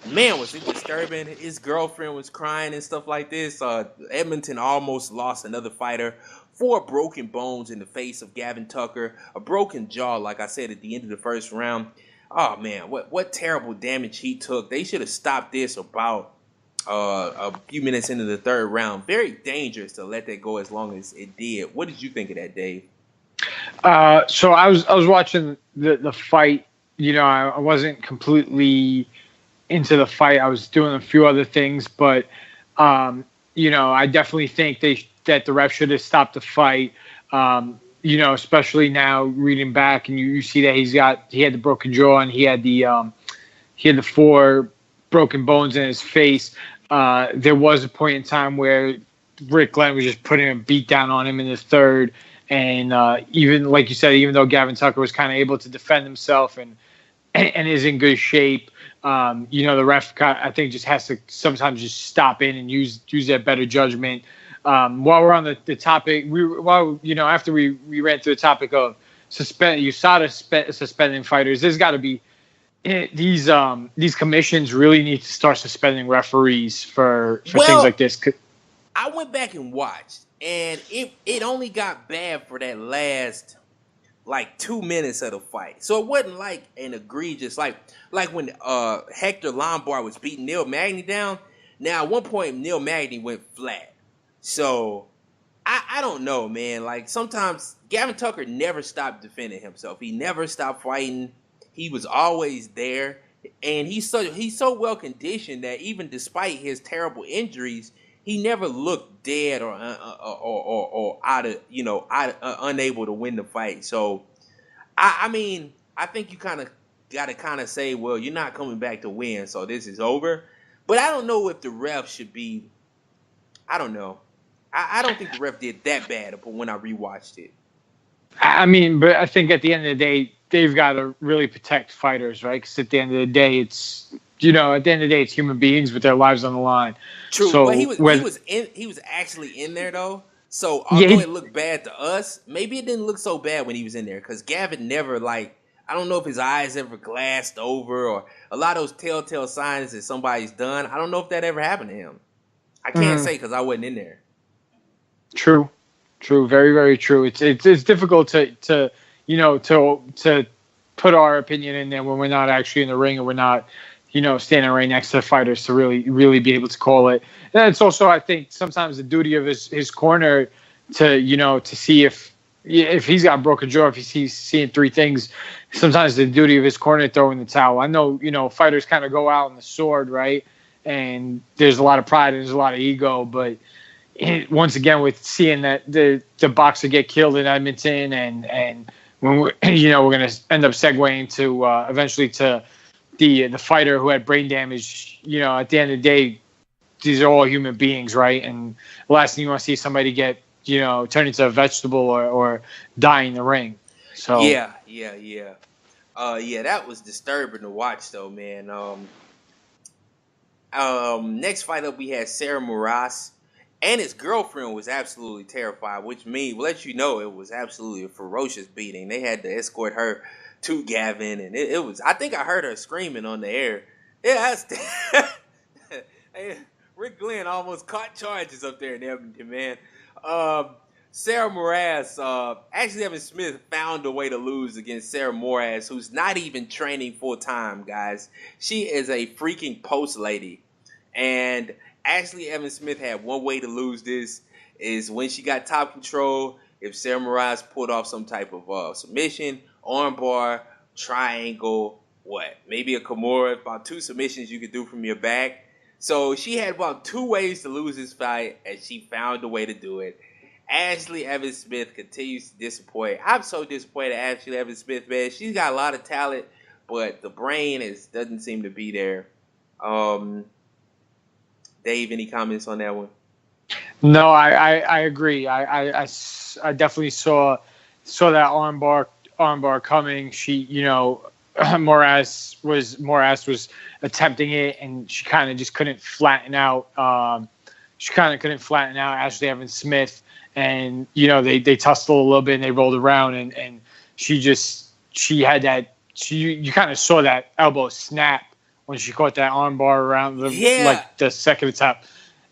man, was it disturbing. His girlfriend was crying and stuff like this. Edmonton almost lost another fighter. 4 broken bones in the face of Gavin Tucker. A broken jaw, like I said, at the end of the first round. Oh, man, what terrible damage he took. They should have stopped this about a few minutes into the third round. Very dangerous to let that go as long as it did. What did you think of that, Dave? So I was watching the fight. You know, I wasn't completely into the fight. I was doing a few other things, but you know, I definitely think that the ref should have stopped the fight. You know, especially now reading back and you see that he had the broken jaw and he had the 4 broken bones in his face. There was a point in time where Rick Glenn was just putting a beat down on him in the third. And even like you said, even though Gavin Tucker was kind of able to defend himself and is in good shape, you know, the ref, I think, just has to sometimes just stop in and use their better judgment. While we're on the topic, after we ran through the topic of USADA suspending fighters, there's got to be these commissions really need to start suspending referees for things like this. I went back and watched, and it only got bad for that last like 2 minutes of the fight. So it wasn't like an egregious like when Hector Lombard was beating Neil Magny down. Now at one point Neil Magny went flat. So I don't know, man. Like sometimes Gavin Tucker never stopped defending himself. He never stopped fighting. He was always there, and he's so well conditioned that even despite his terrible injuries, he never looked dead or out of unable to win the fight. So, I mean, I think you kind of got to say, well, you're not coming back to win, so this is over. But I don't know if the ref should be. I don't know. I don't think the ref did that bad when I rewatched it. I mean, but I think at the end of the day, they've got to really protect fighters, right? Because at the end of the day, it's human beings with their lives on the line. True, so but he was actually in there though. So although it looked bad to us, maybe it didn't look so bad when he was in there because Gavin never I don't know if his eyes ever glassed over or a lot of those telltale signs that somebody's done. I don't know if that ever happened to him. I can't say because I wasn't in there. True, very, very true. It's difficult to put our opinion in there when we're not actually in the ring and we're not, standing right next to the fighters to really be able to call it. And it's also, I think, sometimes the duty of his corner to see if he's got broken jaw, if he's seeing 3 things. Sometimes the duty of his corner to throw in the towel. I know, fighters kind of go out on the sword, right? And there's a lot of pride and there's a lot of ego, but once again, with seeing that the boxer get killed in Edmonton, and when we're going to end up segueing to eventually to the fighter who had brain damage. At the end of the day, these are all human beings, right? And the last thing you want to see is somebody get turned into a vegetable or die in the ring. So yeah, that was disturbing to watch, though, man. Next fight up, we had Sara Moras. And his girlfriend was absolutely terrified, which lets you know it was absolutely a ferocious beating. They had to escort her to Gavin, and it was. I think I heard her screaming on the air. Yeah, Rick Glenn almost caught charges up there in Edmonton, man. Sara Moras, actually Evan Smith found a way to lose against Sara Moras, who's not even training full time, guys. She is a freaking post lady, and Ashley Evan Smith had one way to lose this is when she got top control. If Sara Moras pulled off some type of submission, armbar, triangle, maybe a Kimura, about 2 submissions you could do from your back. So she had about 2 ways to lose this fight, and she found a way to do it. Ashley Evans Smith continues to disappoint. I'm so disappointed in Ashley Evans Smith, man. She's got a lot of talent, but the brain doesn't seem to be there. Dave, any comments on that one? No, I agree. I definitely saw that armbar coming. She, you know, Moras was attempting it, and she kind of just couldn't flatten out. Ashley Evans Smith, and you know they tussled a little bit and they rolled around, and you kind of saw that elbow snap when she caught that armbar around the second attempt.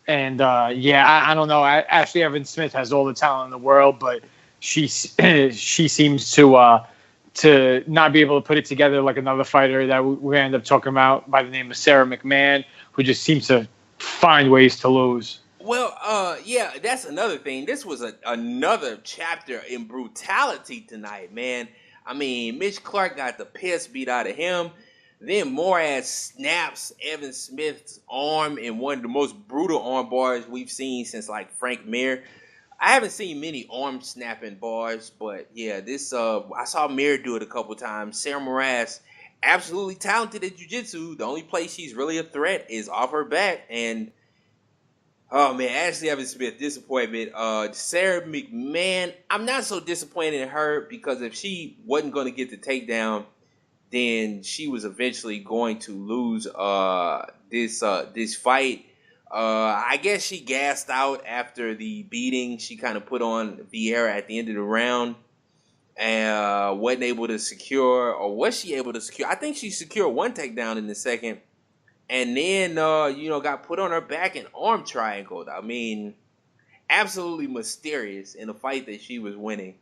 And I don't know. Ashley Evans Smith has all the talent in the world, but she seems to not be able to put it together like another fighter that we end up talking about by the name of Sara McMann, who just seems to find ways to lose. Well, that's another thing. This was another chapter in brutality tonight, man. I mean, Mitch Clark got the piss beat out of him. Then Moras snaps Evan Smith's arm in one of the most brutal arm bars we've seen since like Frank Mir. I haven't seen many arm snapping bars, but yeah, this I saw Mir do it a couple times. Sara Moras, absolutely talented at jiu-jitsu. The only place she's really a threat is off her back. And oh man, Ashley Evans Smith, disappointment. Sara McMann, I'm not so disappointed in her because if she wasn't going to get the takedown, then she was eventually going to lose this fight. I guess she gassed out after the beating she kind of put on Vieira at the end of the round and wasn't able to secure, or was she able to secure? I think she secured one takedown in the second, and then got put on her back and arm triangled. I mean, absolutely mysterious in a fight that she was winning.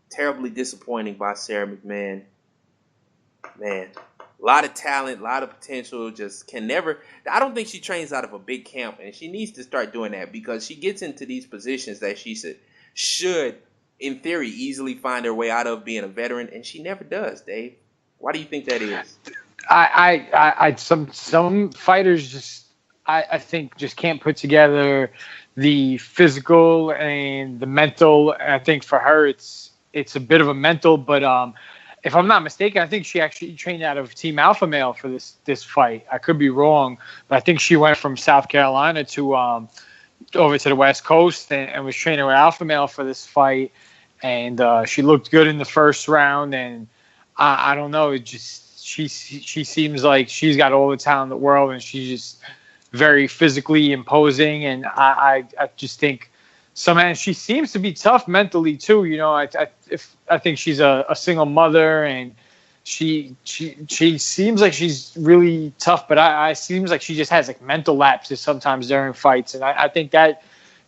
Terribly disappointing by Sara McMann. Man, a lot of talent, a lot of potential, just can never. I don't think she trains out of a big camp, and she needs to start doing that because she gets into these positions that she should, in theory, easily find her way out of being a veteran, and she never does, Dave. Why do you think that is? Some fighters I think just can't put together the physical and the mental. I think for her it's a bit of a mental, but if I'm not mistaken, I think she actually trained out of Team Alpha Male for this fight. I could be wrong, but I think she went from South Carolina to over to the West Coast and was training with Alpha Male for this fight. And she looked good in the first round. And I don't know, it just she seems like she's got all the talent in the world, and she's just very physically imposing. And I just think. And she seems to be tough mentally too. You know, I think she's a single mother, and she seems like she's really tough. But I seems like she just has like mental lapses sometimes during fights, and I think that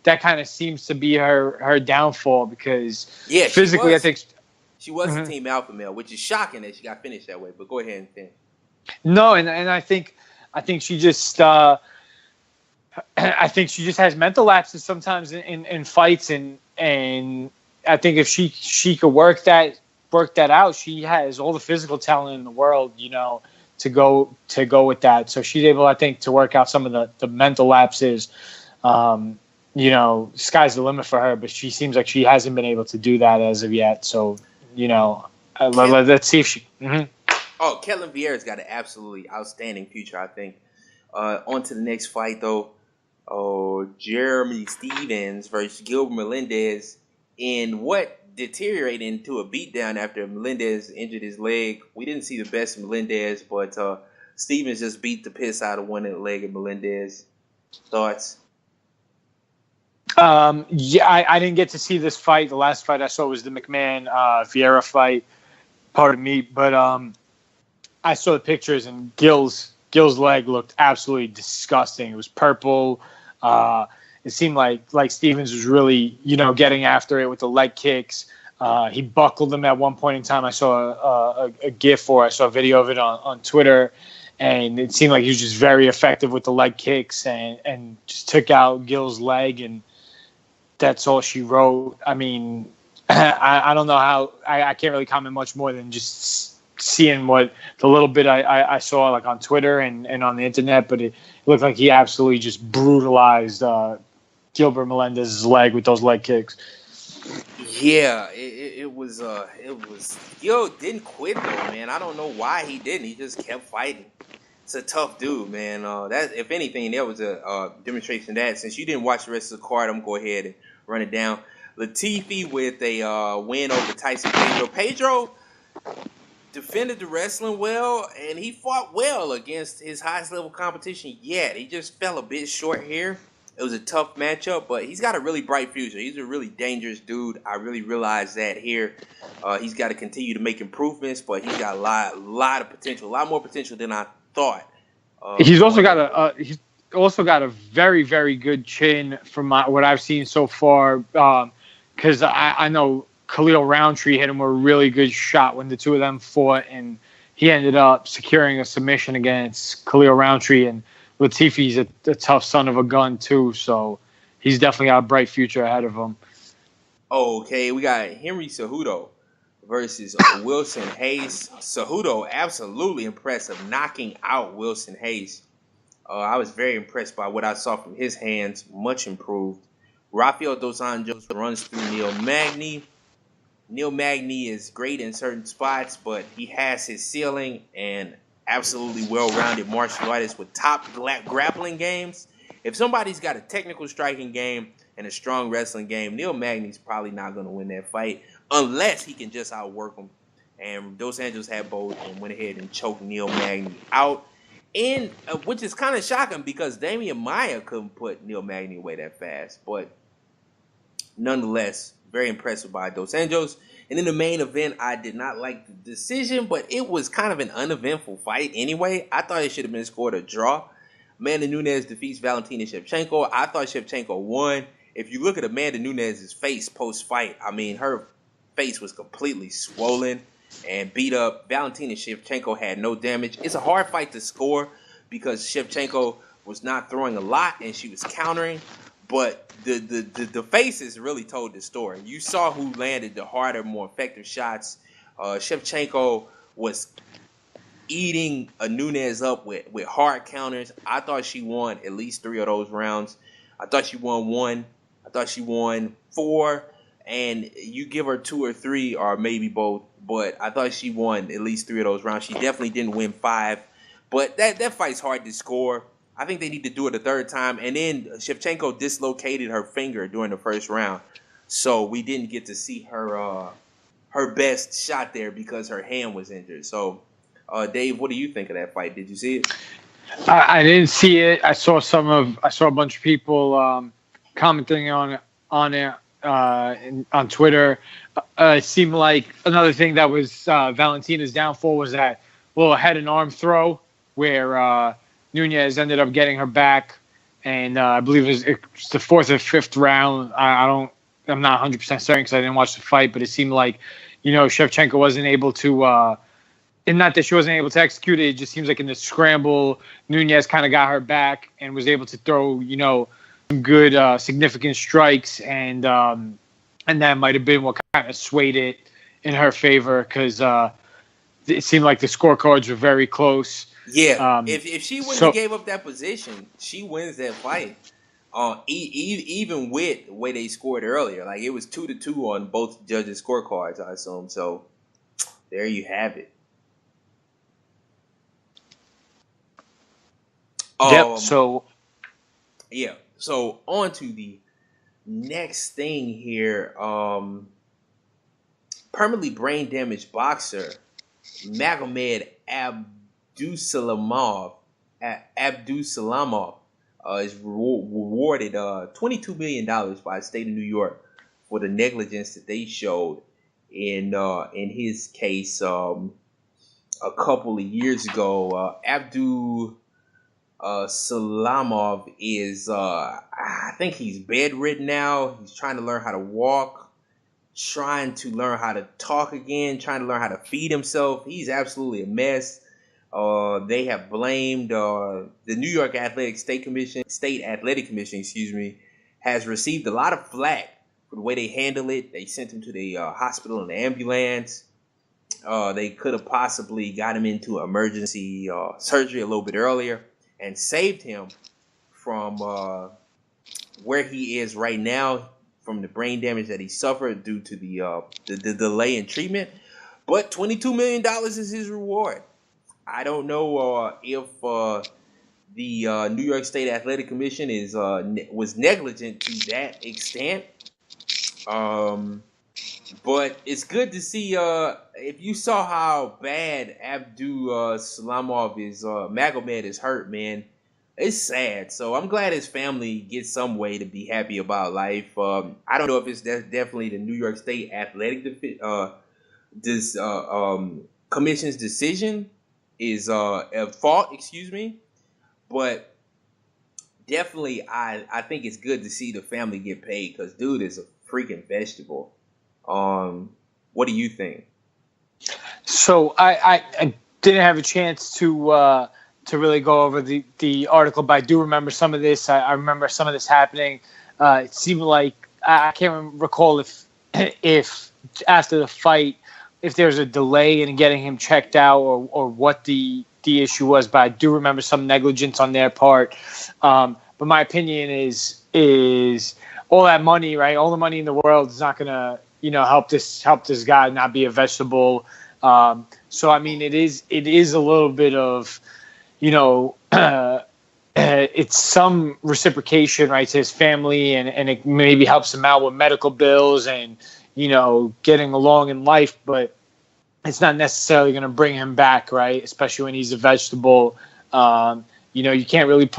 kind of seems to be her downfall because physically I think she was a Team Alpha Male, which is shocking that she got finished that way. But go ahead and finish. No, and I think she just. I think she just has mental lapses sometimes in fights, and I think if she could work that out, she has all the physical talent in the world, you know, to go with that. So she's able, I think, to work out some of the mental lapses. You know, sky's the limit for her, but she seems like she hasn't been able to do that as of yet. So, you know, let's see if she. Mm-hmm. Oh, Ketlen Vieira's got an absolutely outstanding future, I think. On to the next fight, though. Oh, Jeremy Stephens versus Gilbert Melendez in what deteriorated into a beatdown after Melendez injured his leg. We didn't see the best of Melendez, but Stephens just beat the piss out of one leg of Melendez. Thoughts? I didn't get to see this fight. The last fight I saw was the McMann Vieira fight. Pardon me, but I saw the pictures, and Gil's leg looked absolutely disgusting. It was purple. It seemed like Stephens was really, you know, getting after it with the leg kicks. He buckled him at one point in time. I saw a GIF, or I saw a video of it on Twitter, and it seemed like he was just very effective with the leg kicks and just took out Gil's leg, and that's all she wrote. I mean, I don't know how – I can't really comment much more than just seeing what the little bit I saw like on Twitter and on the internet, but it looked like he absolutely just brutalized Gilbert Melendez's leg with those leg kicks. Yeah, it was yo didn't quit though, man. I don't know why he didn't. He just kept fighting. It's a tough dude, man. That if anything, there was a demonstration of that. Since you didn't watch the rest of the card, I'm gonna go ahead and run it down. Latifi with a win over Tyson Pedro. Pedro defended the wrestling well, and he fought well against his highest level competition yet. He just fell a bit short here. It was a tough matchup, but he's got a really bright future. He's a really dangerous dude. I really realized that here. He's got to continue to make improvements, but he's got a lot of potential, a lot more potential than I thought. He's also got a very, very good chin from what I've seen so far. Because I know Khalil Roundtree hit him a really good shot when the two of them fought, and he ended up securing a submission against Khalil Roundtree. And Latifi's a tough son of a gun too, so he's definitely got a bright future ahead of him. Okay, we got Henry Cejudo versus Wilson Hayes. Cejudo absolutely impressive, knocking out Wilson Hayes. I was very impressed by what I saw from his hands, much improved. Rafael Dos Anjos runs through Neil Magny. Neil Magny is great in certain spots, but he has his ceiling and absolutely well-rounded martial artist with top grappling games. If somebody's got a technical striking game and a strong wrestling game, Neil Magny's probably not going to win that fight unless he can just outwork him. And Dos Anjos had both and went ahead and choked Neil Magny out, and which is kind of shocking because Damian Maia couldn't put Neil Magny away that fast. But nonetheless, very impressive by Dos Anjos. And in the main event, I did not like the decision, but it was kind of an uneventful fight anyway. I thought it should have been scored a draw. Amanda Nunes defeats Valentina Shevchenko. I thought Shevchenko won. If you look at Amanda Nunes' face post-fight, I mean, her face was completely swollen and beat up. Valentina Shevchenko had no damage. It's a hard fight to score because Shevchenko was not throwing a lot and she was countering. But the faces really told the story. You saw who landed the harder, more effective shots. Shevchenko was eating a Nunes up with hard counters. I thought she won at least 3 of those rounds. I thought she won 1. I thought she won 4. And you give her 2 or 3 or maybe both. But I thought she won at least 3 of those rounds. She definitely didn't win 5. But that fight's hard to score. I think they need to do it a third time. And then Shevchenko dislocated her finger during the first round. So we didn't get to see her best shot there because her hand was injured. So, Dave, what do you think of that fight? Did you see it? I didn't see it. I saw a bunch of people commenting on it on Twitter. It seemed like another thing that was Valentina's downfall was that little head and arm throw where Nunes ended up getting her back, and I believe it's the 4th or 5th round. I'm not 100% certain because I didn't watch the fight, but it seemed like, Shevchenko wasn't able to, and not that she wasn't able to execute it. It just seems like in the scramble, Nunes kind of got her back and was able to throw, some good, significant strikes, and that might have been what kind of swayed it in her favor because it seemed like the scorecards were very close. Yeah, if she wouldn't have gave up that position, she wins that fight. Even with the way they scored earlier, like it was 2-2 on both judges' scorecards, I assume. So there you have it. Yep. So on to the next thing here. Permanently brain damaged boxer Magomed Abdusalamov is rewarded $22 million by the state of New York for the negligence that they showed in his case a couple of years ago. Abdusalamov is I think he's bedridden now. He's trying to learn how to walk, trying to learn how to talk again, trying to learn how to feed himself. He's absolutely a mess. They have blamed the New York State Athletic Commission, has received a lot of flack for the way they handle it. They sent him to the hospital in the ambulance. They could have possibly got him into emergency surgery a little bit earlier and saved him from where he is right now from the brain damage that he suffered due to the delay in treatment. But $22 million is his reward. I don't know if the New York State Athletic Commission was negligent to that extent. But it's good to see. If you saw how bad Abdusalamov Magomed is hurt, man, it's sad. So I'm glad his family gets some way to be happy about life. I don't know if it's definitely the New York State Athletic Commission's decision is at fault. Excuse me, but definitely I think it's good to see the family get paid because dude is a freaking vegetable. What do you think? So I didn't have a chance to really go over the article, but I do remember some of this. I remember some of this happening. It seemed like I can't recall if after the fight, if there's a delay in getting him checked out or what the issue was, but I do remember some negligence on their part. But my opinion is all that money, right? All the money in the world is not gonna, help this guy not be a vegetable. So I mean, it is a little bit of, it's some reciprocation, right, to his family, and it maybe helps him out with medical bills and, getting along in life, but it's not necessarily going to bring him back, right, especially when he's a vegetable. You can't really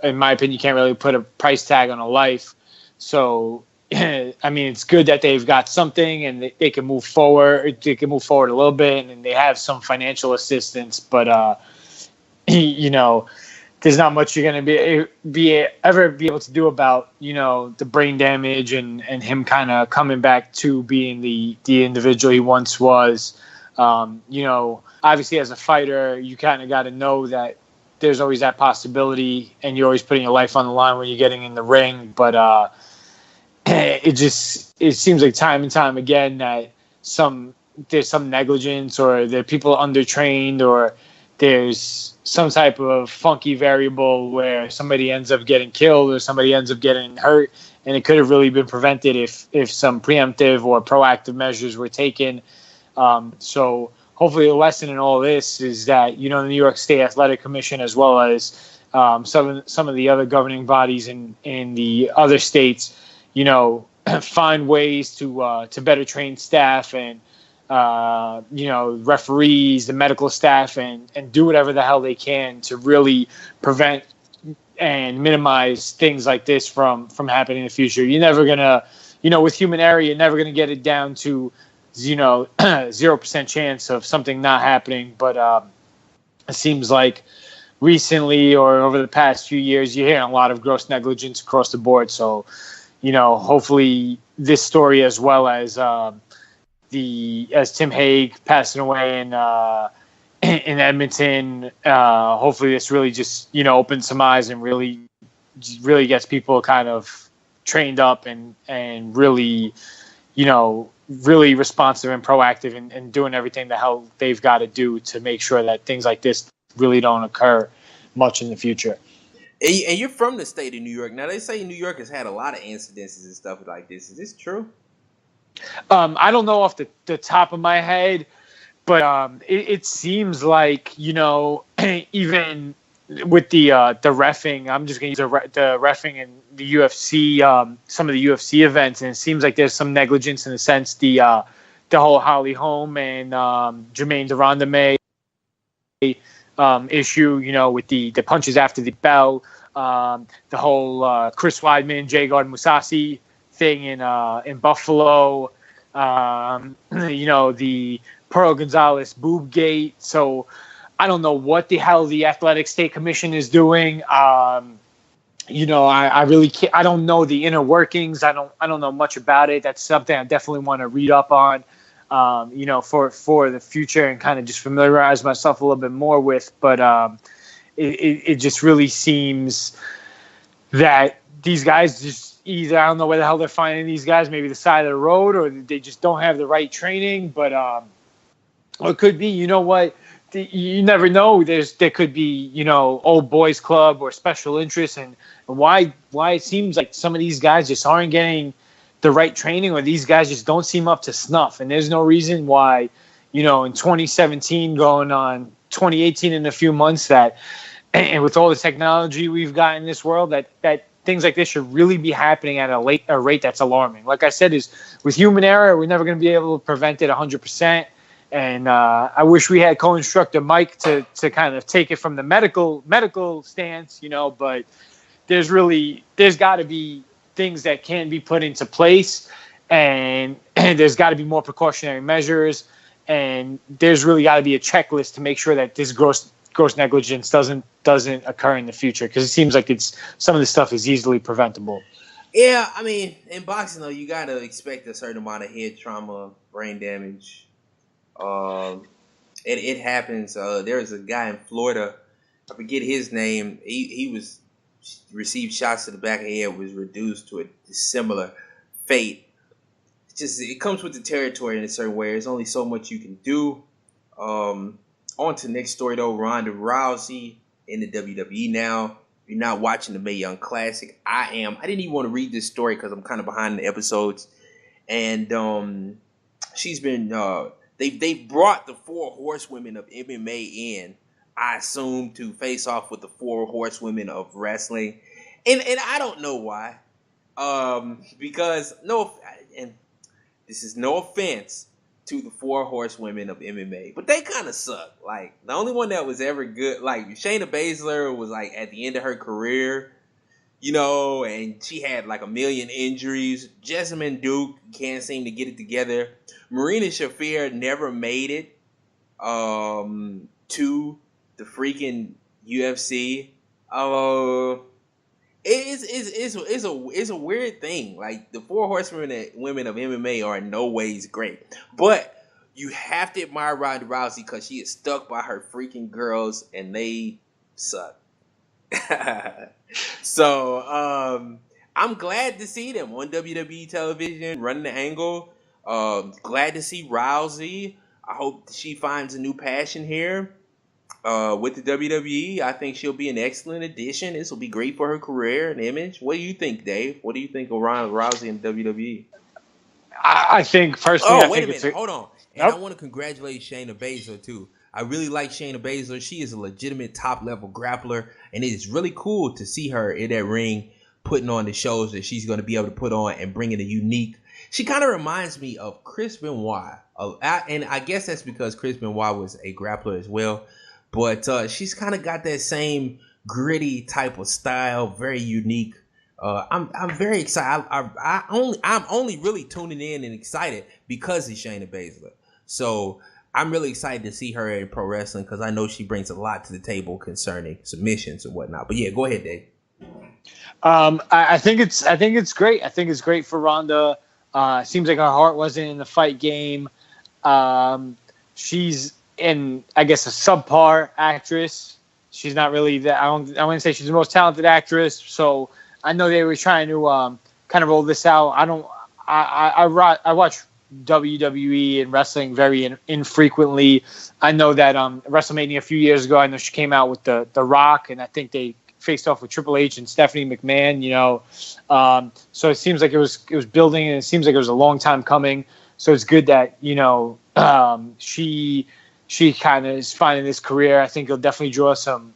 in my opinion, you can't really put a price tag on a life. So, I mean, it's good that they've got something and they can move forward. They can move forward a little bit, and they have some financial assistance, but, there's not much you're going to be able to do about, the brain damage and him kind of coming back to being the individual he once was. Obviously as a fighter, you kind of got to know that there's always that possibility, and you're always putting your life on the line when you're getting in the ring. But it seems like time and time again that there's some negligence, or that people are undertrained, or there's some type of funky variable where somebody ends up getting killed or somebody ends up getting hurt, and it could have really been prevented if some preemptive or proactive measures were taken. So hopefully the lesson in all this is that, the New York State Athletic Commission, as well as some of the other governing bodies in the other states, find ways to better train staff and, referees, the medical staff, and do whatever the hell they can to really prevent and minimize things like this from happening in the future. You're never going to, with human error, you're never going to get it down to, 0% chance of something not happening. But it seems like recently or over the past few years, you're hearing a lot of gross negligence across the board. So, hopefully this story, as well as Tim Hague passing away in Edmonton, hopefully this really just, opens some eyes and really gets people kind of trained up and really, really responsive and proactive and doing everything the hell they've got to do to make sure that things like this really don't occur much in the future. And you're from the state of New York. Now, they say New York has had a lot of incidences and stuff like this. Is this true? I don't know off the top of my head, but it seems like, even with the reffing, I'm just going to use the reffing in the UFC, some of the UFC events, and it seems like there's some negligence in the sense the whole Holly Holm and Jermaine Durandame issue, with the punches after the bell, the whole Chris Weidman, Jaguar Musasi thing in Buffalo, the Pearl Gonzalez boob gate. So I don't know what the hell the Athletic State Commission is doing. I really can't. I don't know the inner workings. I don't know much about it. That's something I definitely want to read up on, for the future and kind of just familiarize myself a little bit more with. But it just really seems that these guys just either, I don't know where the hell they're finding these guys, maybe the side of the road, or they just don't have the right training. But or it could be, you never know. There could be, old boys club or special interest, and why it seems like some of these guys just aren't getting the right training, or these guys just don't seem up to snuff. And there's no reason why, in 2017 going on 2018 in a few months, that, and with all the technology we've got in this world, that things like this should really be happening at a rate that's alarming. Like I said, is with human error, we're never going to be able to prevent it 100%. And I wish we had co-instructor Mike to kind of take it from the medical stance, but there's got to be things that can be put into place, and there's got to be more precautionary measures, and there's really got to be a checklist to make sure that this gross negligence doesn't occur in the future, because it seems like some of this stuff is easily preventable. Yeah, I mean, in boxing though, you got to expect a certain amount of head trauma, brain damage. It happens. There was a guy in Florida, I forget his name. He was received shots to the back of the head, was reduced to a similar fate. It comes with the territory in a certain way. There's only so much you can do. On to the next story though. Ronda Rousey in the WWE now. If you're not watching the Mae Young Classic, I am. I didn't even want to read this story because I'm kind of behind the episodes, and she's been. They brought the 4 horsewomen of MMA in, I assume, to face off with the 4 horsewomen of wrestling, and I don't know why, because and this is no offense to the 4 horsewomen of MMA, but they kind of suck. Like, the only one that was ever good, like Shayna Baszler, was like at the end of her career, and she had like a million injuries. Jessamine Duke can't seem to get it together. Marina Shafir never made it to the freaking UFC. It's a weird thing. Like, the 4 horsewomen women of MMA are in no ways great, but you have to admire Ronda Rousey because she is stuck by her freaking girls, and they suck. So I'm glad to see them on WWE television running the angle. Glad to see Rousey. I hope she finds a new passion here with the WWE. I think she'll be an excellent addition. This will be great for her career and image. What do you think, Dave? What do you think of Ronda Rousey in WWE? I think personally. Wait a minute. Hold on. And I want to congratulate Shayna Baszler too. I really like Shayna Baszler. She is a legitimate top-level grappler, and it is really cool to see her in that ring putting on the shows that she's going to be able to put on and bringing a unique. She kind of reminds me of Chris Benoit, and I guess that's because Chris Benoit was a grappler as well. But she's kind of got that same gritty type of style, very unique. I'm very excited. I'm only really tuning in and excited because of Shayna Baszler. So I'm really excited to see her in pro wrestling because I know she brings a lot to the table concerning submissions and whatnot. But yeah, go ahead, Dave. I think it's great. I think it's great for Ronda. Seems like her heart wasn't in the fight game. She's in, I guess, a subpar actress. She's not really that. I wouldn't say she's the most talented actress. So I know they were trying to kind of roll this out. I watch WWE and wrestling very infrequently. I know that WrestleMania a few years ago, I know she came out with the Rock, and I think they faced off with Triple H and Stephanie McMahon. So it seems like it was building, and it seems like it was a long time coming. So it's good that she kind of is finding this career. I think it'll definitely draw some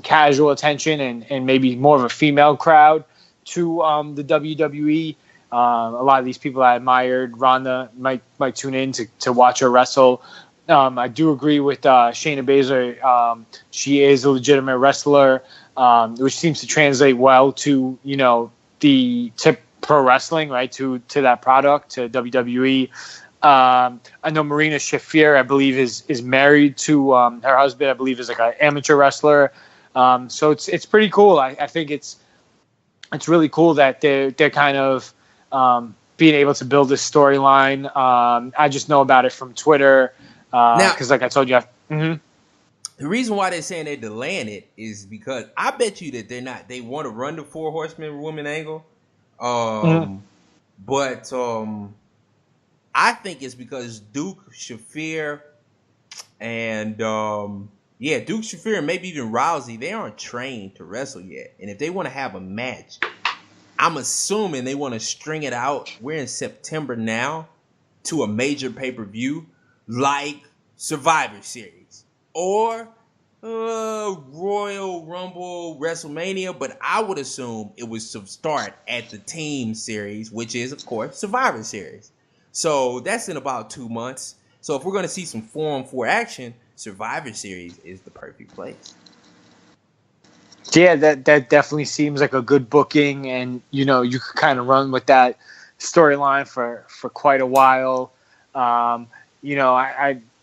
casual attention and maybe more of a female crowd to the WWE. A lot of these people I admired Ronda might tune in to watch her wrestle. I do agree with Shayna Baszler. She is a legitimate wrestler, which seems to translate well to to pro wrestling, right? To that product, to WWE. I know Marina Shafir, I believe, is married to her husband. I believe is like an amateur wrestler. So it's pretty cool. I think it's really cool that they're kind of being able to build this storyline. I just know about it from Twitter because, like I told you, the reason why they're saying they're delaying it is because I bet you that they want to run the 4 horsemen woman angle. But I think it's because Duke, Shafir, And yeah, Duke Shafir and maybe even Rousey, they aren't trained to wrestle yet. And if they want to have a match, I'm assuming they want to string it out. We're in September now to a major pay-per-view like Survivor Series or Royal Rumble, WrestleMania. But I would assume it was to start at the Team Series, which is, of course, Survivor Series. So that's in about 2 months. So if we're going to see some Forum 4 action, Survivor Series is the perfect place. Yeah, that definitely seems like a good booking, and you could kind of run with that storyline for quite a while. I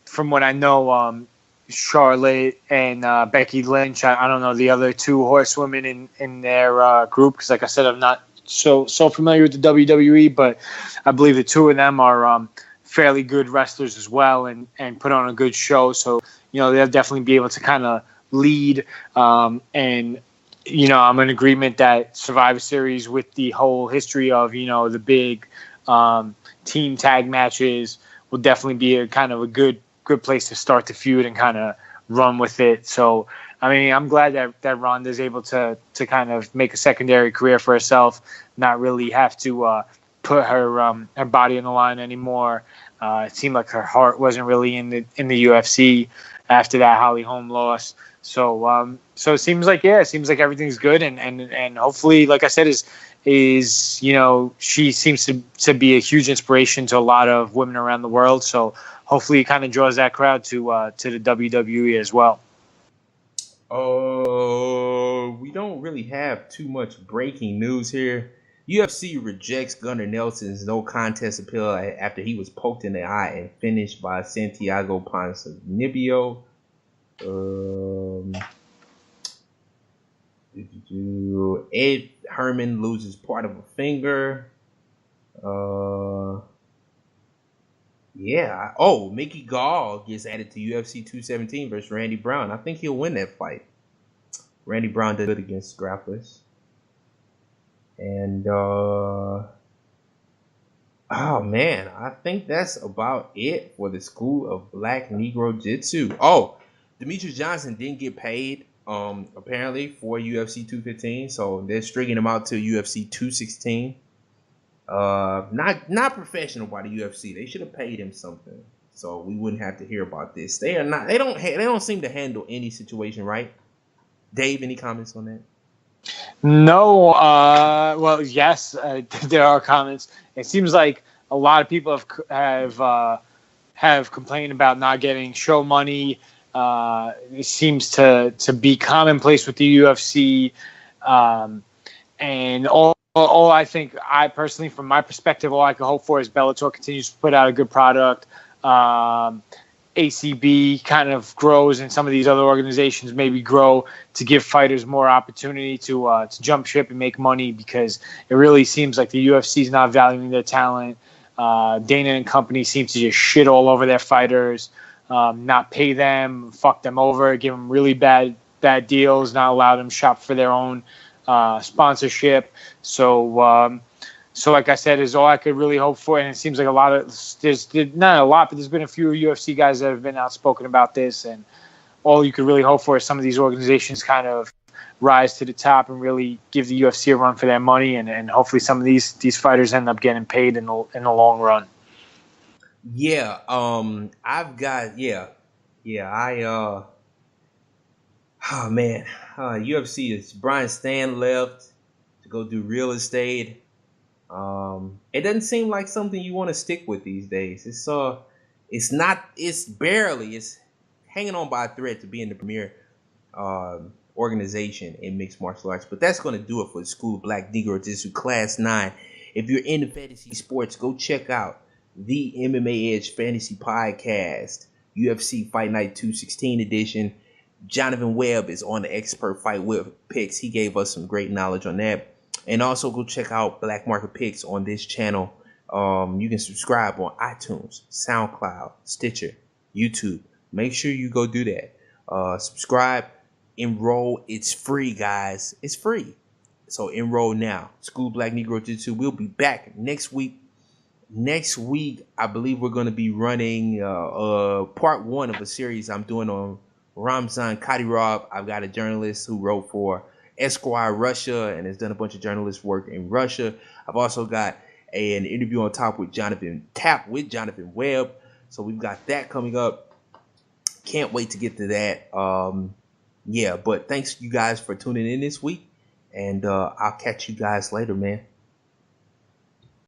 from what I know, Charlotte and Becky Lynch. I don't know the other two horsewomen in their group because, like I said, I'm not so familiar with the WWE, but I believe the two of them are fairly good wrestlers as well, and put on a good show. So they'll definitely be able to kind of lead. And I'm in agreement that Survivor Series, with the whole history of the big team tag matches, will definitely be a kind of a good place to start the feud and kind of run with it. So I mean, I'm glad that Ronda's able to kind of make a secondary career for herself, not really have to put her body on the line anymore. It seemed like her heart wasn't really in the UFC after that Holly Holm loss. So it seems like everything's good, and hopefully, like I said, is she seems to be a huge inspiration to a lot of women around the world. So hopefully, it kind of draws that crowd to the WWE as well. We don't really have too much breaking news here. UFC rejects Gunnar Nelson's no contest appeal after he was poked in the eye and finished by Santiago Ponzinibbio. Ed Herman loses part of a finger. Yeah. Oh, Mickey Gall gets added to UFC 217 versus Randy Brown. I think he'll win that fight. Randy Brown did it against grapplers. And oh man, I think that's about it for the School of BlackNegroJItsu. Oh, Demetrius Johnson didn't get paid apparently for UFC 215, so they're stringing him out to UFC 216. Not professional by the UFC. They should have paid him something, so we wouldn't have to hear about this. They don't seem to handle any situation right. Dave, any comments on that? No. Well, yes, there are comments. It seems like a lot of people have complained about not getting show money. It seems to be commonplace with the UFC, and all I think, I personally, from my perspective, all I can hope for is Bellator continues to put out a good product. ACB kind of grows, and some of these other organizations maybe grow to give fighters more opportunity to jump ship and make money, because it really seems like the UFC is not valuing their talent. Dana and company seem to just shit all over their fighters, not pay them, fuck them over, give them really bad deals, not allow them shop for their own sponsorship. So like I said, is all I could really hope for. And it seems like there's not a lot, but there's been a few UFC guys that have been outspoken about this. And all you could really hope for is some of these organizations kind of rise to the top and really give the UFC a run for their money. And hopefully some of these fighters end up getting paid in the long run. Yeah. Oh man. UFC is Brian Stan left to go do real estate. It doesn't seem like something you want to stick with these days. It's hanging on by a thread to be in the premier organization in mixed martial arts. But that's going to do it for the School of BlackNegroJItsu Class 9. If you're into fantasy sports, go check out the MMA Edge Fantasy Podcast, UFC Fight Night 216 edition. Jonathan Webb is on the Expert Fight Whip picks. He gave us some great knowledge on that. And also go check out Black Market Picks on this channel. You can subscribe on iTunes, SoundCloud, Stitcher, YouTube. Make sure you go do that. Subscribe, enroll. It's free, guys. It's free. So enroll now. School Black Negro Jitsu. We'll be back next week next week, I believe we're going to be running part 1 of a series I'm doing on Ramzan Kadyrov. I've got a journalist who wrote for Esquire Russia and has done a bunch of journalist work in Russia. I've also got an interview on top with Jonathan Webb. So we've got that coming up. Can't wait to get to that. But thanks you guys for tuning in this week. And I'll catch you guys later, man.